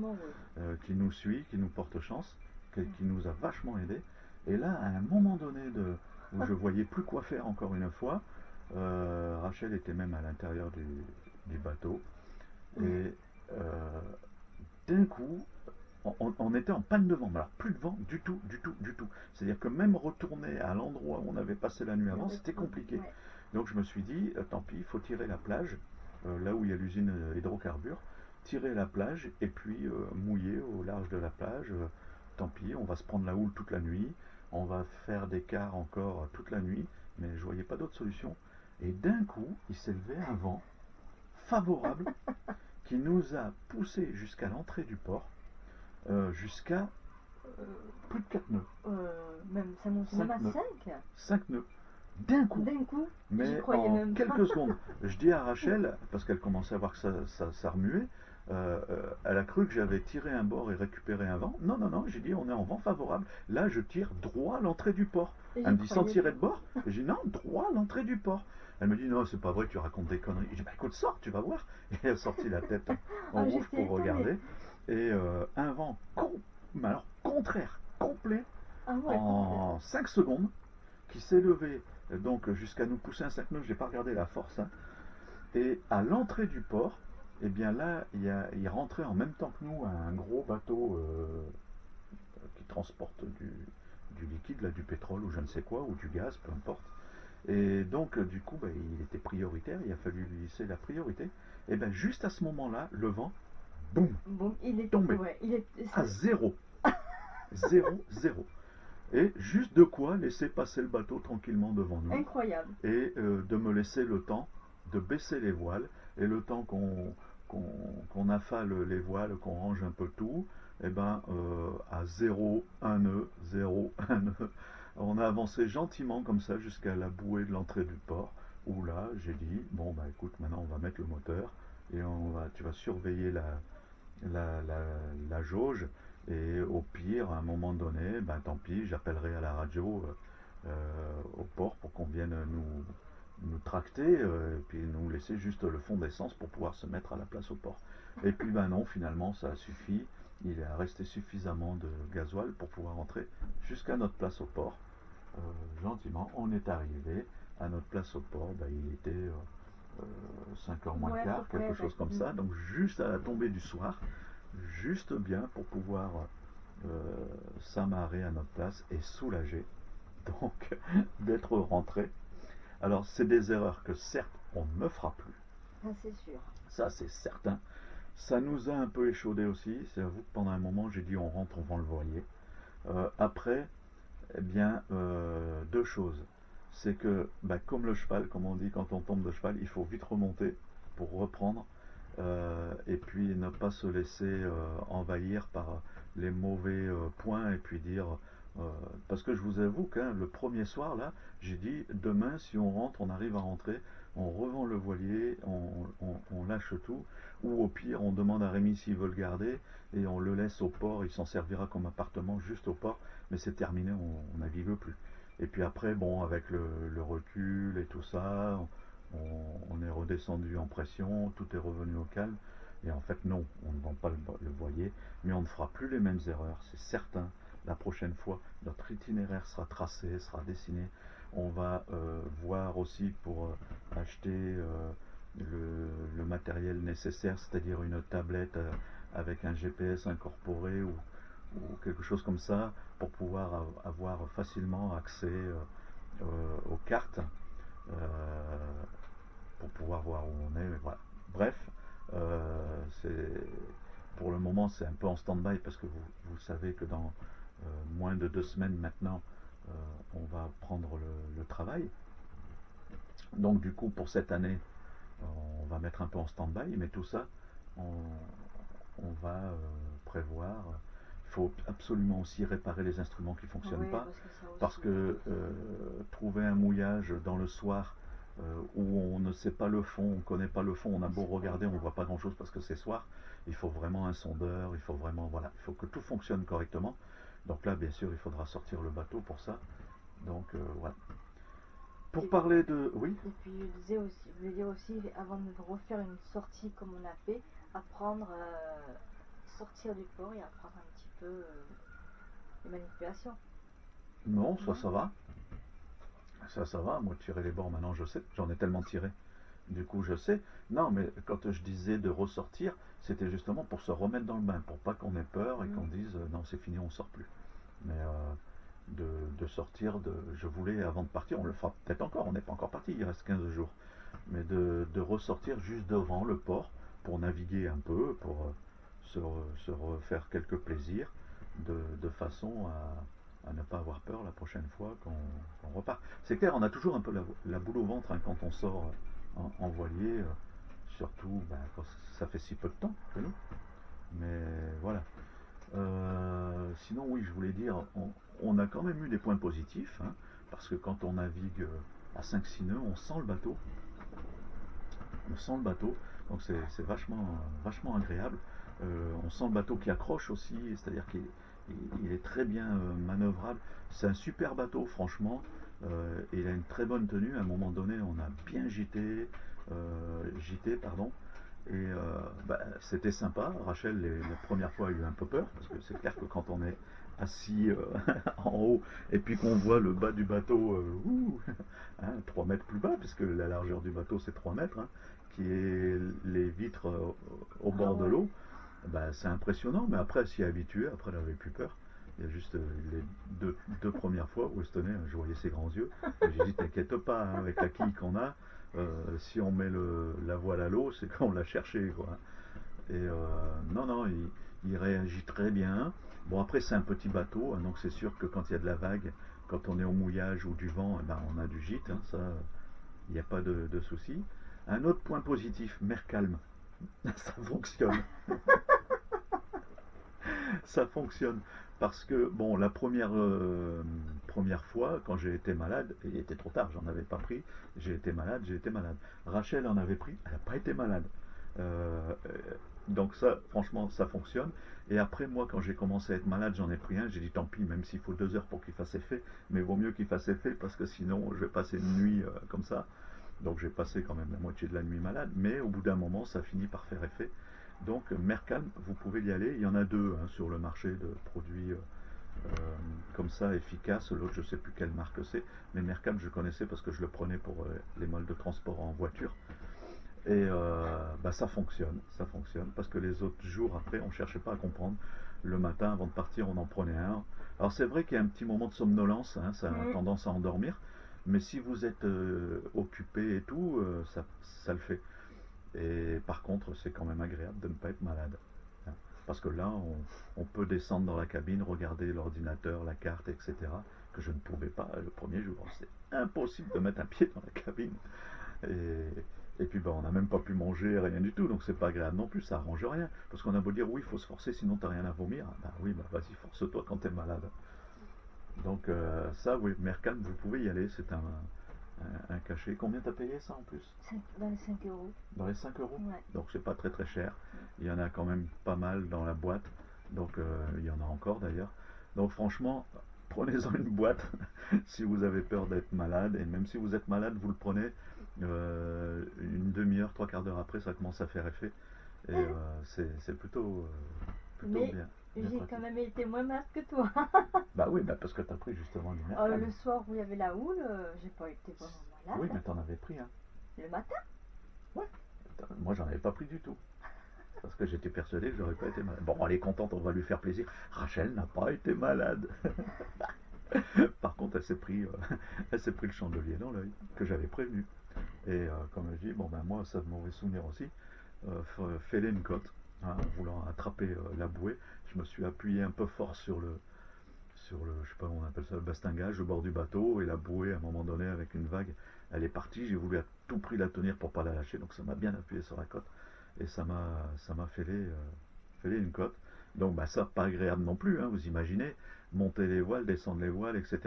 qui nous suit, qui nous porte chance, qui nous a vachement aidé. Et là, à un moment donné où je voyais plus quoi faire encore une fois, Rachel était même à l'intérieur du bateau. Et euh, d'un coup, on était en panne de vent. Mais alors plus de vent du tout, du tout, du tout. C'est-à-dire que même retourner à l'endroit où on avait passé la nuit avant, c'était compliqué. Ouais. Donc je me suis dit, tant pis, il faut tirer la plage, là où il y a l'usine hydrocarbures, tirer la plage et puis mouiller au large de la plage. Tant pis, on va se prendre la houle toute la nuit, on va faire des quarts encore toute la nuit, mais je voyais pas d'autre solution. Et d'un coup, il s'est levé un vent favorable qui nous a poussé jusqu'à l'entrée du port, jusqu'à plus de 4 nœuds. Même, ça monte même à 5. 5 nœuds. D'un coup. D'un coup, j'y Mais croyais en même pas. quelques secondes. Je dis à Rachel, parce qu'elle commençait à voir que ça remuait, elle a cru que j'avais tiré un bord et récupéré un vent. Non, non, non, j'ai dit on est en vent favorable. Là, je tire droit à l'entrée du port. Et Elle j'y me dit sans croyais tirer pas. de bord. Et j'ai dit non, droit à l'entrée du port. Elle me dit non, c'est pas vrai, tu racontes des conneries. J'ai dit bah écoute, sors, tu vas voir. Et elle a sorti la tête en Ah, rouge j'étais pour étonnée. regarder. Et un vent mais alors contraire, complet, Ah ouais, en complètement. 5 secondes, qui s'est levé donc jusqu'à nous pousser un 5 nœuds, je n'ai pas regardé la force, hein. Et à l'entrée du port, et bien là, il rentrait en même temps que nous un gros bateau qui transporte du liquide, là, du pétrole ou je ne sais quoi, ou du gaz, peu importe. Et donc, du coup, bah, il était prioritaire, il a fallu lui laisser la priorité. Et bien, juste à ce moment-là, le vent, boum, Bon, il est. tombé Ouais, à zéro. Zéro, zéro. Et juste de quoi laisser passer le bateau tranquillement devant nous incroyable. et de me laisser le temps de baisser les voiles et le temps qu'on affale les voiles, qu'on range un peu tout, et ben à 0, 1 nœud, 0, 1 nœud, on a avancé gentiment comme ça jusqu'à la bouée de l'entrée du port où là j'ai dit bon bah écoute maintenant on va mettre le moteur et tu vas surveiller la, la, la jauge et au pire, à un moment donné, ben tant pis, j'appellerai à la radio au port pour qu'on vienne nous tracter et puis nous laisser juste le fond d'essence pour pouvoir se mettre à la place au port. Et puis ben non, finalement ça a suffi. Il est resté suffisamment de gasoil pour pouvoir entrer jusqu'à notre place au port. Gentiment, on est arrivé à notre place au port. Ben, il était 5 heures moins le Ouais, à peu quart, près. quelque chose comme ça. Donc juste à la tombée du soir, juste bien pour pouvoir s'amarrer à notre place et soulager donc d'être rentré. Alors c'est des erreurs que certes on ne fera plus, Ça, c'est sûr. ça c'est certain. Ça nous a un peu échaudé aussi, c'est à vous que pendant un moment j'ai dit on rentre, on vend le voilier. Après, eh bien, deux choses. C'est que, bah, comme le cheval, comme on dit quand on tombe de cheval, il faut vite remonter pour reprendre et puis ne pas se laisser envahir par les mauvais points et puis dire euh, parce que je vous avoue que le premier soir là j'ai dit demain si on rentre on arrive à rentrer on revend le voilier on lâche tout ou au pire on demande à Rémi s'il veut le garder et on le laisse au port il s'en servira comme appartement juste au port mais c'est terminé on n'en veut plus et puis après bon avec le recul et tout ça on est redescendu en pression, tout est revenu au calme. Et en fait, non, on ne vend pas le voilier, mais on ne fera plus les mêmes erreurs, c'est certain. La prochaine fois, notre itinéraire sera tracé, sera dessiné. On va voir aussi pour acheter le matériel nécessaire, c'est-à-dire une tablette avec un GPS incorporé ou quelque chose comme ça, pour pouvoir avoir facilement accès aux cartes. Euh, pour pouvoir voir où on est. Voilà. Bref, pour le moment c'est un peu en stand-by parce que vous savez que dans moins de 2 semaines maintenant, on va prendre le travail. Donc du coup pour cette année, on va mettre un peu en stand-by, mais tout ça, on, on va prévoir. Il faut absolument aussi réparer les instruments qui ne fonctionnent Oui, pas, parce que ça parce aussi. que trouver un mouillage dans le soir où on ne sait pas le fond, on ne connaît pas le fond, on a beau C'est pas regarder, on ne évident. voit pas grand-chose parce que c'est soir, il faut vraiment un sondeur, il faut vraiment, voilà, il faut que tout fonctionne correctement. Donc là, bien sûr, il faudra sortir le bateau pour ça. Donc voilà. Pour Et, parler de... Oui. et puis je disais aussi, je voulais dire aussi, avant de refaire une sortie comme on a fait, apprendre sortir du port et apprendre un petit peu les manipulations. Non, ça, Non. ça va. Ça va. Moi, tirer les bords, maintenant, je sais. J'en ai tellement tiré. Du coup, je sais. Non, mais quand je disais de ressortir, c'était justement pour se remettre dans le bain, pour pas qu'on ait peur et qu'on dise non, c'est fini, on sort plus. Mais de sortir, je voulais avant de partir, on le fera peut-être encore, on n'est pas encore parti, il reste 15 jours, mais de ressortir juste devant le port pour naviguer un peu, pour se refaire quelques plaisirs, de façon à ne pas avoir peur la prochaine fois qu'on repart. C'est clair, on a toujours un peu la boule au ventre hein, quand on sort en voilier, surtout ben, quand ça fait si peu de temps que nous. Mais voilà. Sinon, oui, je voulais dire, on a quand même eu des points positifs, hein, parce que quand on navigue à 5-6 nœuds, on sent le bateau, donc c'est vachement agréable. On sent le bateau qui accroche aussi, c'est-à-dire qu'il est très bien manœuvrable. C'est un super bateau, franchement. Il a une très bonne tenue. À un moment donné, on a bien gité, pardon. Et bah, c'était sympa. Rachel, la première fois, a eu un peu peur, parce que c'est clair que quand on est assis en haut et puis qu'on voit le bas du bateau, hein, 3 mètres plus bas, puisque la largeur du bateau c'est 3 mètres, hein, qui est les vitres au Ah bord de ouais. l'eau, bah, c'est impressionnant, mais après elle s'y est habituée, après elle n'avait plus peur. Il y a juste les deux premières fois où Estonais, je voyais ses grands yeux, et j'ai dit t'inquiète pas, hein, avec la quille qu'on a, si on met la voile à l'eau, c'est qu'on l'a cherché, quoi. Et non, non, il réagit très bien. Bon, après, c'est un petit bateau, hein, donc c'est sûr que quand il y a de la vague, quand on est au mouillage ou du vent, eh ben, on a du gîte, hein, ça, il n'y a pas de souci. Un autre point positif, mer calme, ça fonctionne. Ça fonctionne. Parce que, bon, la première fois, quand j'ai été malade, il était trop tard, j'en avais pas pris, j'ai été malade. Rachel en avait pris, elle n'a pas été malade. Euh, donc ça, franchement, ça fonctionne. Et après, moi, quand j'ai commencé à être malade, j'en ai pris un, j'ai dit tant pis, même s'il faut 2 heures pour qu'il fasse effet, mais vaut mieux qu'il fasse effet parce que sinon, je vais passer une nuit comme ça. Donc j'ai passé quand même la moitié de la nuit malade, mais au bout d'un moment, ça finit par faire effet. Donc Mercalm, vous pouvez y aller. Il y en a deux hein, sur le marché de produits comme ça efficaces. L'autre, je ne sais plus quelle marque c'est, mais Mercalm, je connaissais parce que je le prenais pour les modes de transport en voiture. Et bah, ça fonctionne, parce que les autres jours après, on ne cherchait pas à comprendre. Le matin, avant de partir, on en prenait un. Alors c'est vrai qu'il y a un petit moment de somnolence, hein, ça a Mm. tendance à endormir, mais si vous êtes occupé et tout, ça le fait. Et par contre, c'est quand même agréable de ne pas être malade. Hein. Parce que là, on peut descendre dans la cabine, regarder l'ordinateur, la carte, etc. Que je ne pouvais pas le premier jour. C'est impossible de mettre un pied dans la cabine. Et puis bah, on n'a même pas pu manger, rien du tout, donc c'est pas agréable non plus, ça arrange rien. Parce qu'on a beau dire oui, il faut se forcer, sinon t'as rien à vomir. Bah oui, bah vas-y, force-toi quand t'es malade. Donc ça, oui, Mercalm, vous pouvez y aller, c'est un cachet. Combien t'as payé ça en plus? Dans les 5 euros. Dans les 5 euros. Ouais. Donc c'est pas très très cher. Mm. Il y en a quand même pas mal dans la boîte. Donc il y en a encore d'ailleurs. Donc franchement, prenez-en une boîte si vous avez peur d'être malade. Et même si vous êtes malade, vous le prenez. Une demi-heure, 3 quarts d'heure après, ça commence à faire effet. Et c'est plutôt Mais bien, bien j'ai quand pratique. même été moins malade que toi. Bah oui, bah parce que t'as pris justement du Le Mercalm. soir où il y avait la houle, j'ai pas été vraiment Oui, malade. mais t'en avais pris, hein. Le matin. Ouais. Moi, j'en avais pas pris du tout. Parce que j'étais persuadé que j'aurais pas été malade. Bon, elle est contente, on va lui faire plaisir. Rachel n'a pas été malade. Par contre, elle s'est pris le chandelier dans l'œil, que j'avais prévenu. Et comme je dis, bon ben moi, ça de mauvais souvenirs aussi. Fêler une côte, hein, en voulant attraper la bouée. Je me suis appuyé un peu fort je sais pas comment on appelle ça, le bastingage au bord du bateau. Et la bouée, à un moment donné, avec une vague, elle est partie. J'ai voulu à tout prix la tenir pour pas la lâcher. Donc ça m'a bien appuyé sur la côte. Et ça m'a fêlé une côte. Donc bah, ça, pas agréable non plus, hein, vous imaginez, monter les voiles, descendre les voiles, etc.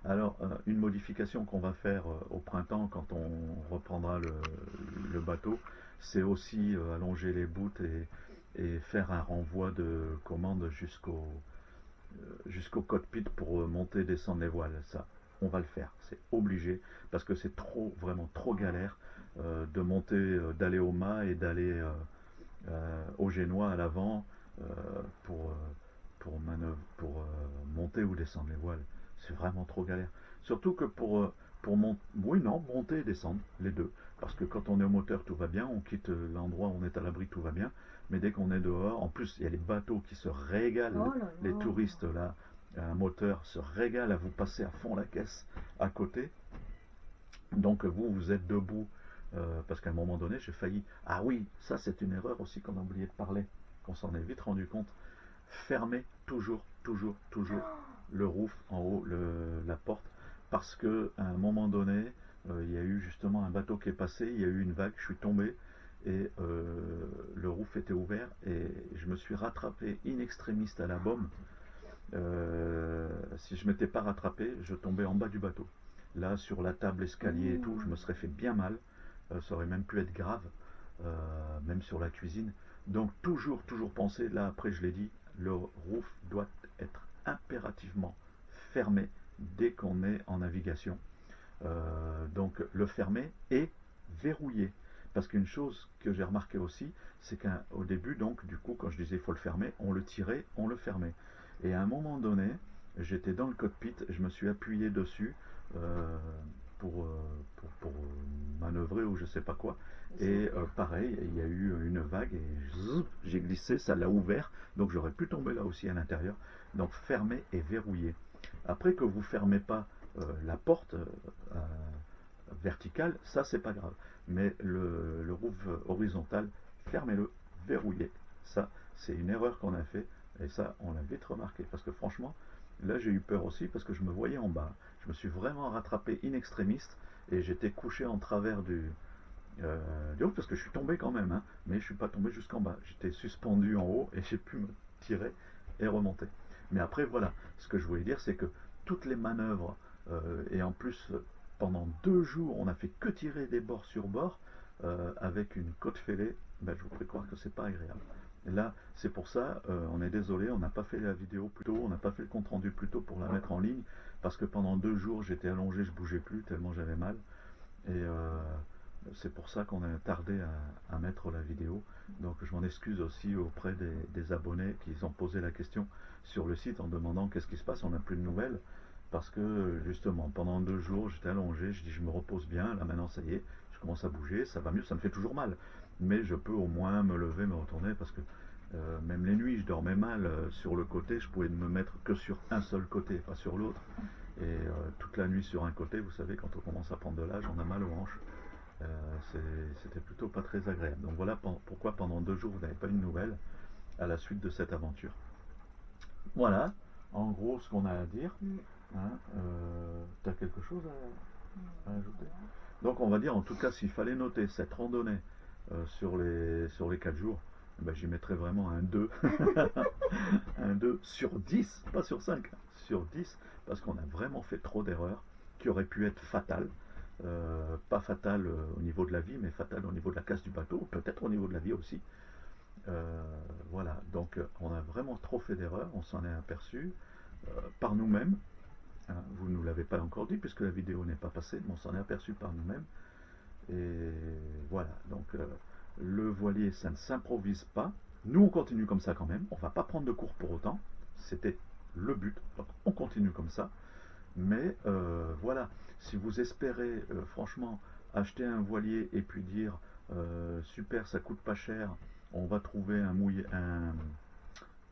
Alors, une modification qu'on va faire au printemps quand on reprendra le bateau, c'est aussi allonger les bouts et faire un renvoi de commande jusqu'au cockpit pour monter et descendre les voiles. Ça, on va le faire, c'est obligé, parce que c'est trop, vraiment trop galère de monter, d'aller au mât et d'aller au génois à l'avant euh, pour, pour monter ou descendre les voiles. c'est vraiment trop galère. Surtout que oui, non, monter et descendre, les deux. Parce que quand on est au moteur, tout va bien, on quitte l'endroit où on est à l'abri, tout va bien. Mais dès qu'on est dehors, en plus, il y a les bateaux qui se régalent, Oh là les là. touristes là, un moteur se régale à vous passer à fond la caisse à côté. Donc vous, vous êtes debout, parce qu'à un moment donné, j'ai failli... Ah oui, ça c'est une erreur aussi qu'on a oublié de parler, qu'on s'en est vite rendu compte. Fermez toujours, toujours, toujours le roof en haut, la porte, parce que à un moment donné, il y a eu justement un bateau qui est passé, il y a eu une vague, je suis tombé, et le roof était ouvert, et je me suis rattrapé in extremis à la baume. Si je m'étais pas rattrapé, je tombais en bas du bateau. Là, sur la table, escalier et tout, je me serais fait bien mal. Ça aurait même pu être grave, même sur la cuisine. Donc toujours, toujours penser, là après je l'ai dit, le roof doit être impérativement fermé dès qu'on est en navigation. Donc le fermer et verrouiller. Parce qu'une chose que j'ai remarqué aussi, c'est qu'au début, donc du coup, quand je disais il faut le fermer, on le tirait, on le fermait. Et à un moment donné, j'étais dans le cockpit, je me suis appuyé dessus euh, pour manœuvrer ou je sais pas quoi. Et pareil, il y a eu une vague et j'ai glissé, ça l'a ouvert, donc j'aurais pu tomber là aussi à l'intérieur. Donc fermer et verrouiller. Après que vous fermez pas la porte verticale, ça c'est pas grave. Mais le roof horizontal, fermez-le, verrouillez. Ça, c'est une erreur qu'on a fait et ça, on l'a vite remarqué. Parce que franchement, là j'ai eu peur aussi parce que je me voyais en bas. Je me suis vraiment rattrapé in extremis et j'étais couché en travers du haut parce que je suis tombé quand même, hein, mais je suis pas tombé jusqu'en bas. J'étais suspendu en haut et j'ai pu me tirer et remonter. Mais après, voilà, ce que je voulais dire, c'est que toutes les manœuvres, et en plus, pendant 2 jours, on n'a fait que tirer des bords sur bord avec une côte fêlée, ben, je vous ferai croire que c'est pas agréable. Et là, c'est pour ça, on est désolé, on n'a pas fait la vidéo plus tôt, on n'a pas fait le compte rendu plus tôt pour la mettre en ligne, parce que pendant 2 jours, j'étais allongé, je bougeais plus tellement j'avais mal. Et c'est pour ça qu'on a tardé à mettre la vidéo. Donc je m'en excuse aussi auprès des abonnés qui ont posé la question sur le site en demandant qu'est-ce qui se passe, on n'a plus de nouvelles. Parce que justement, pendant 2 jours, j'étais allongé, je dis je me repose bien, là maintenant ça y est, je commence à bouger, ça va mieux, ça me fait toujours mal. Mais je peux au moins me lever, me retourner, parce que même les nuits, je dormais mal sur le côté, je pouvais me mettre que sur un seul côté, pas sur l'autre. Et toute la nuit sur un côté, vous savez, quand on commence à prendre de l'âge, on a mal aux hanches. C'était plutôt pas très agréable. Donc voilà pourquoi pendant 2 jours vous n'avez pas eu de nouvelles à la suite de cette aventure. Voilà, en gros ce qu'on a à dire. Hein, tu as quelque chose à ajouter? Donc on va dire en tout cas s'il fallait noter cette randonnée sur les 4 jours, ben, j'y mettrais vraiment un 2. Un 2 sur 10, pas sur 5, sur 10, parce qu'on a vraiment fait trop d'erreurs qui auraient pu être fatales. Pas fatales au niveau de la vie, mais fatales au niveau de la casse du bateau, peut-être au niveau de la vie aussi. Voilà, donc on a vraiment trop fait d'erreurs, on s'en est aperçu par nous-mêmes. Hein, vous ne nous l'avez pas encore dit puisque la vidéo n'est pas passée, mais on s'en est aperçu par nous-mêmes. Et voilà, donc le voilier, ça ne s'improvise pas. Nous, on continue comme ça quand même. On ne va pas prendre de cours pour autant. C'était le but. Donc, on continue comme ça. Mais voilà, si vous espérez franchement acheter un voilier et puis dire super, ça coûte pas cher, on va trouver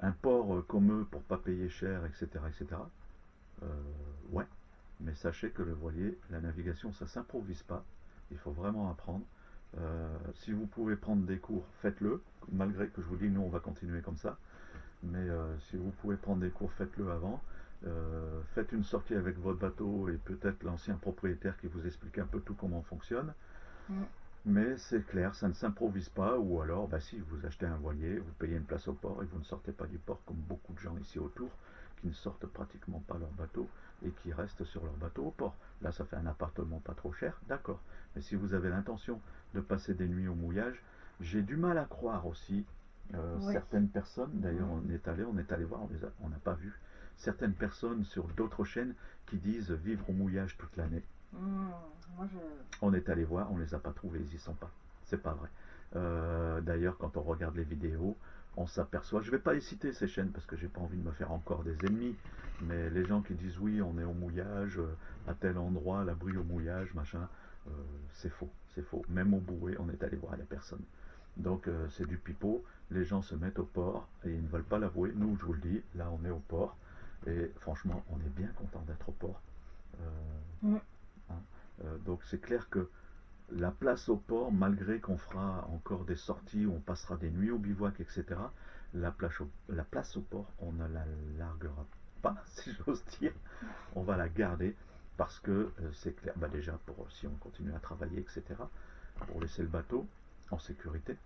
un port comme eux pour pas payer cher, etc., etc. Ouais, mais sachez que le voilier, la navigation, ça s'improvise pas. Il faut vraiment apprendre. Si vous pouvez prendre des cours, faites-le. Malgré que je vous dis, nous, on va continuer comme ça. Mais si vous pouvez prendre des cours, faites-le avant. Faites une sortie avec votre bateau et peut-être l'ancien propriétaire qui vous explique un peu tout comment fonctionne. Mais c'est clair, ça ne s'improvise pas. Ou alors, bah, si vous achetez un voilier, vous payez une place au port et vous ne sortez pas du port comme beaucoup de gens ici autour qui ne sortent pratiquement pas leur bateau et qui restent sur leur bateau au port. Là, ça fait un appartement pas trop cher, d'accord. Mais si vous avez l'intention de passer des nuits au mouillage, j'ai du mal à croire aussi certaines personnes, d'ailleurs on est allé voir, on n'a pas vu, certaines personnes sur d'autres chaînes qui disent vivre au mouillage toute l'année. Moi, On est allé voir, on les a pas trouvés, ils y sont pas. C'est pas vrai. D'ailleurs, quand on regarde les vidéos, on s'aperçoit, je ne vais pas les citer ces chaînes parce que j'ai pas envie de me faire encore des ennemis, mais les gens qui disent oui, on est au mouillage, à tel endroit, l'abri au mouillage, machin, c'est faux, c'est faux. Même au Bouet, on est allé voir, il n'y a personne. Donc c'est du pipeau, les gens se mettent au port et ils ne veulent pas l'avouer. Nous, je vous le dis, là on est au port et franchement, on est bien content d'être au port. Mm. Hein. Donc c'est clair que la place au port, malgré qu'on fera encore des sorties où on passera des nuits au bivouac, etc., la place au port, on ne la larguera pas, si j'ose dire. On va la garder parce que c'est clair, bah déjà pour si on continue à travailler, etc., pour laisser le bateau en sécurité,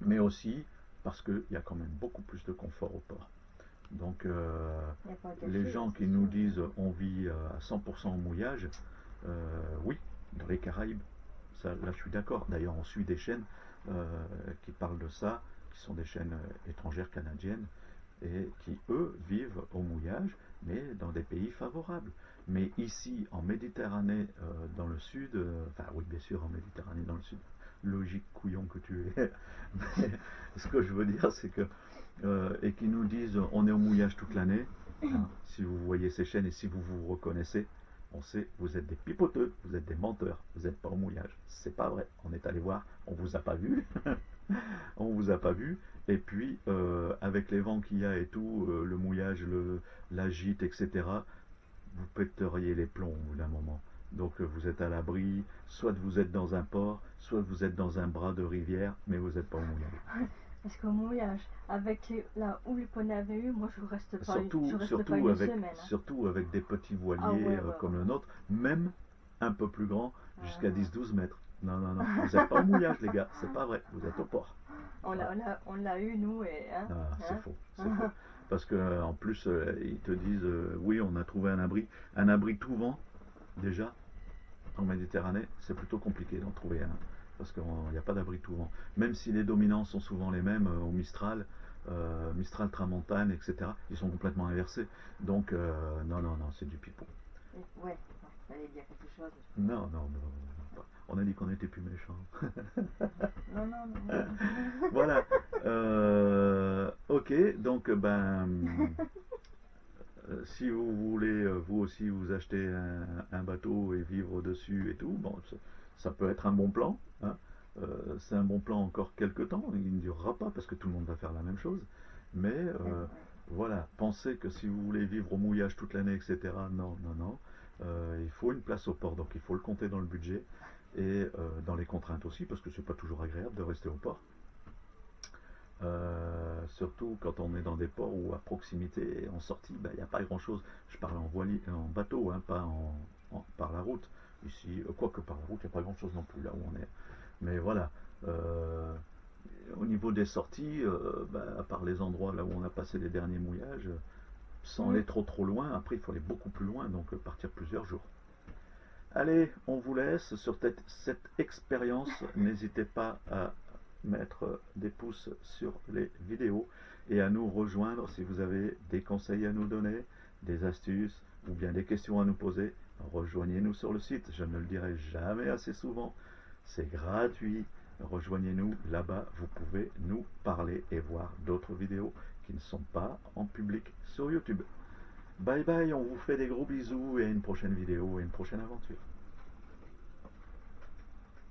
mais aussi parce qu'il y a quand même beaucoup plus de confort au port. Donc Y a pas à les cacher, gens c'est qui nous sûr. disent on vit à 100% au mouillage, oui, dans les Caraïbes, ça, là je suis d'accord. D'ailleurs on suit des chaînes qui parlent de ça, qui sont des chaînes étrangères canadiennes, et qui eux vivent au mouillage, mais dans des pays favorables. Mais ici en Méditerranée, dans le sud, enfin oui bien sûr en Méditerranée dans le sud, logique couillon que tu es, mais ce que je veux dire c'est que et qui nous disent on est au mouillage toute l'année. Hein, si vous voyez ces chaînes et si vous vous reconnaissez, on sait vous êtes des pipoteux, vous êtes des menteurs, vous n'êtes pas au mouillage. C'est pas vrai. On est allé voir, on vous a pas vu, on vous a pas vu. Et puis avec les vents qu'il y a et tout, le mouillage, la gîte, etc. Vous pèteriez les plombs au bout d'un moment. Donc vous êtes à l'abri, soit vous êtes dans un port, soit vous êtes dans un bras de rivière, mais vous n'êtes pas au mouillage. Parce qu'au mouillage, avec là où le poney avait eu, moi je reste pas une semaine. Hein. Surtout avec des petits Ah voiliers ouais, ouais, comme le ouais. nôtre, même un peu plus grand, jusqu'à Ah. 10-12 mètres. Non, non, non, vous n'êtes pas au mouillage, les gars, c'est pas vrai, vous êtes au port. Voilà. On l'a eu, nous, et. Hein, Ah, c'est hein. faux, c'est faux. Parce que en plus, ils te disent oui, on a trouvé un abri tout vent, déjà, en Méditerranée, c'est plutôt compliqué d'en trouver un. Parce qu'il n'y a pas d'abri tout vent. Même si les dominants sont souvent les mêmes au Mistral, Mistral, Tramontane, etc., ils sont complètement inversés. Donc, non, non, non, c'est du pipeau. Ouais, non, fallait dire quelque chose. Non, non, non, non, on a dit qu'on était plus méchants. Non, non, non. Voilà. Ok, donc, ben, si vous voulez, vous aussi, vous acheter un bateau et vivre dessus et tout, bon, ça peut être un bon plan. Hein. C'est un bon plan encore quelques temps. Il ne durera pas parce que tout le monde va faire la même chose. Mais voilà, pensez que si vous voulez vivre au mouillage toute l'année, etc., non, non, non. Il faut une place au port, donc il faut le compter dans le budget et dans les contraintes aussi, parce que c'est pas toujours agréable de rester au port. Surtout quand on est dans des ports où à proximité et en sortie, il n'y a pas grand chose. Je parle en bateau, hein, pas par la route. Ici, quoique par la route, il n'y a pas grand chose non plus là où on est. Mais voilà, euh, au niveau des sorties, à part les endroits là où on a passé les derniers mouillages, sans aller trop loin, après il faut aller beaucoup plus loin, donc partir plusieurs jours. Allez, on vous laisse sur cette expérience. N'hésitez pas à mettre des pouces sur les vidéos et à nous rejoindre si vous avez des conseils à nous donner, des astuces ou bien des questions à nous poser. Rejoignez-nous sur le site, je ne le dirai jamais assez souvent. C'est gratuit. Rejoignez-nous là-bas, vous pouvez nous parler et voir d'autres vidéos qui ne sont pas en public sur YouTube. Bye bye, on vous fait des gros bisous et à une prochaine vidéo et une prochaine aventure.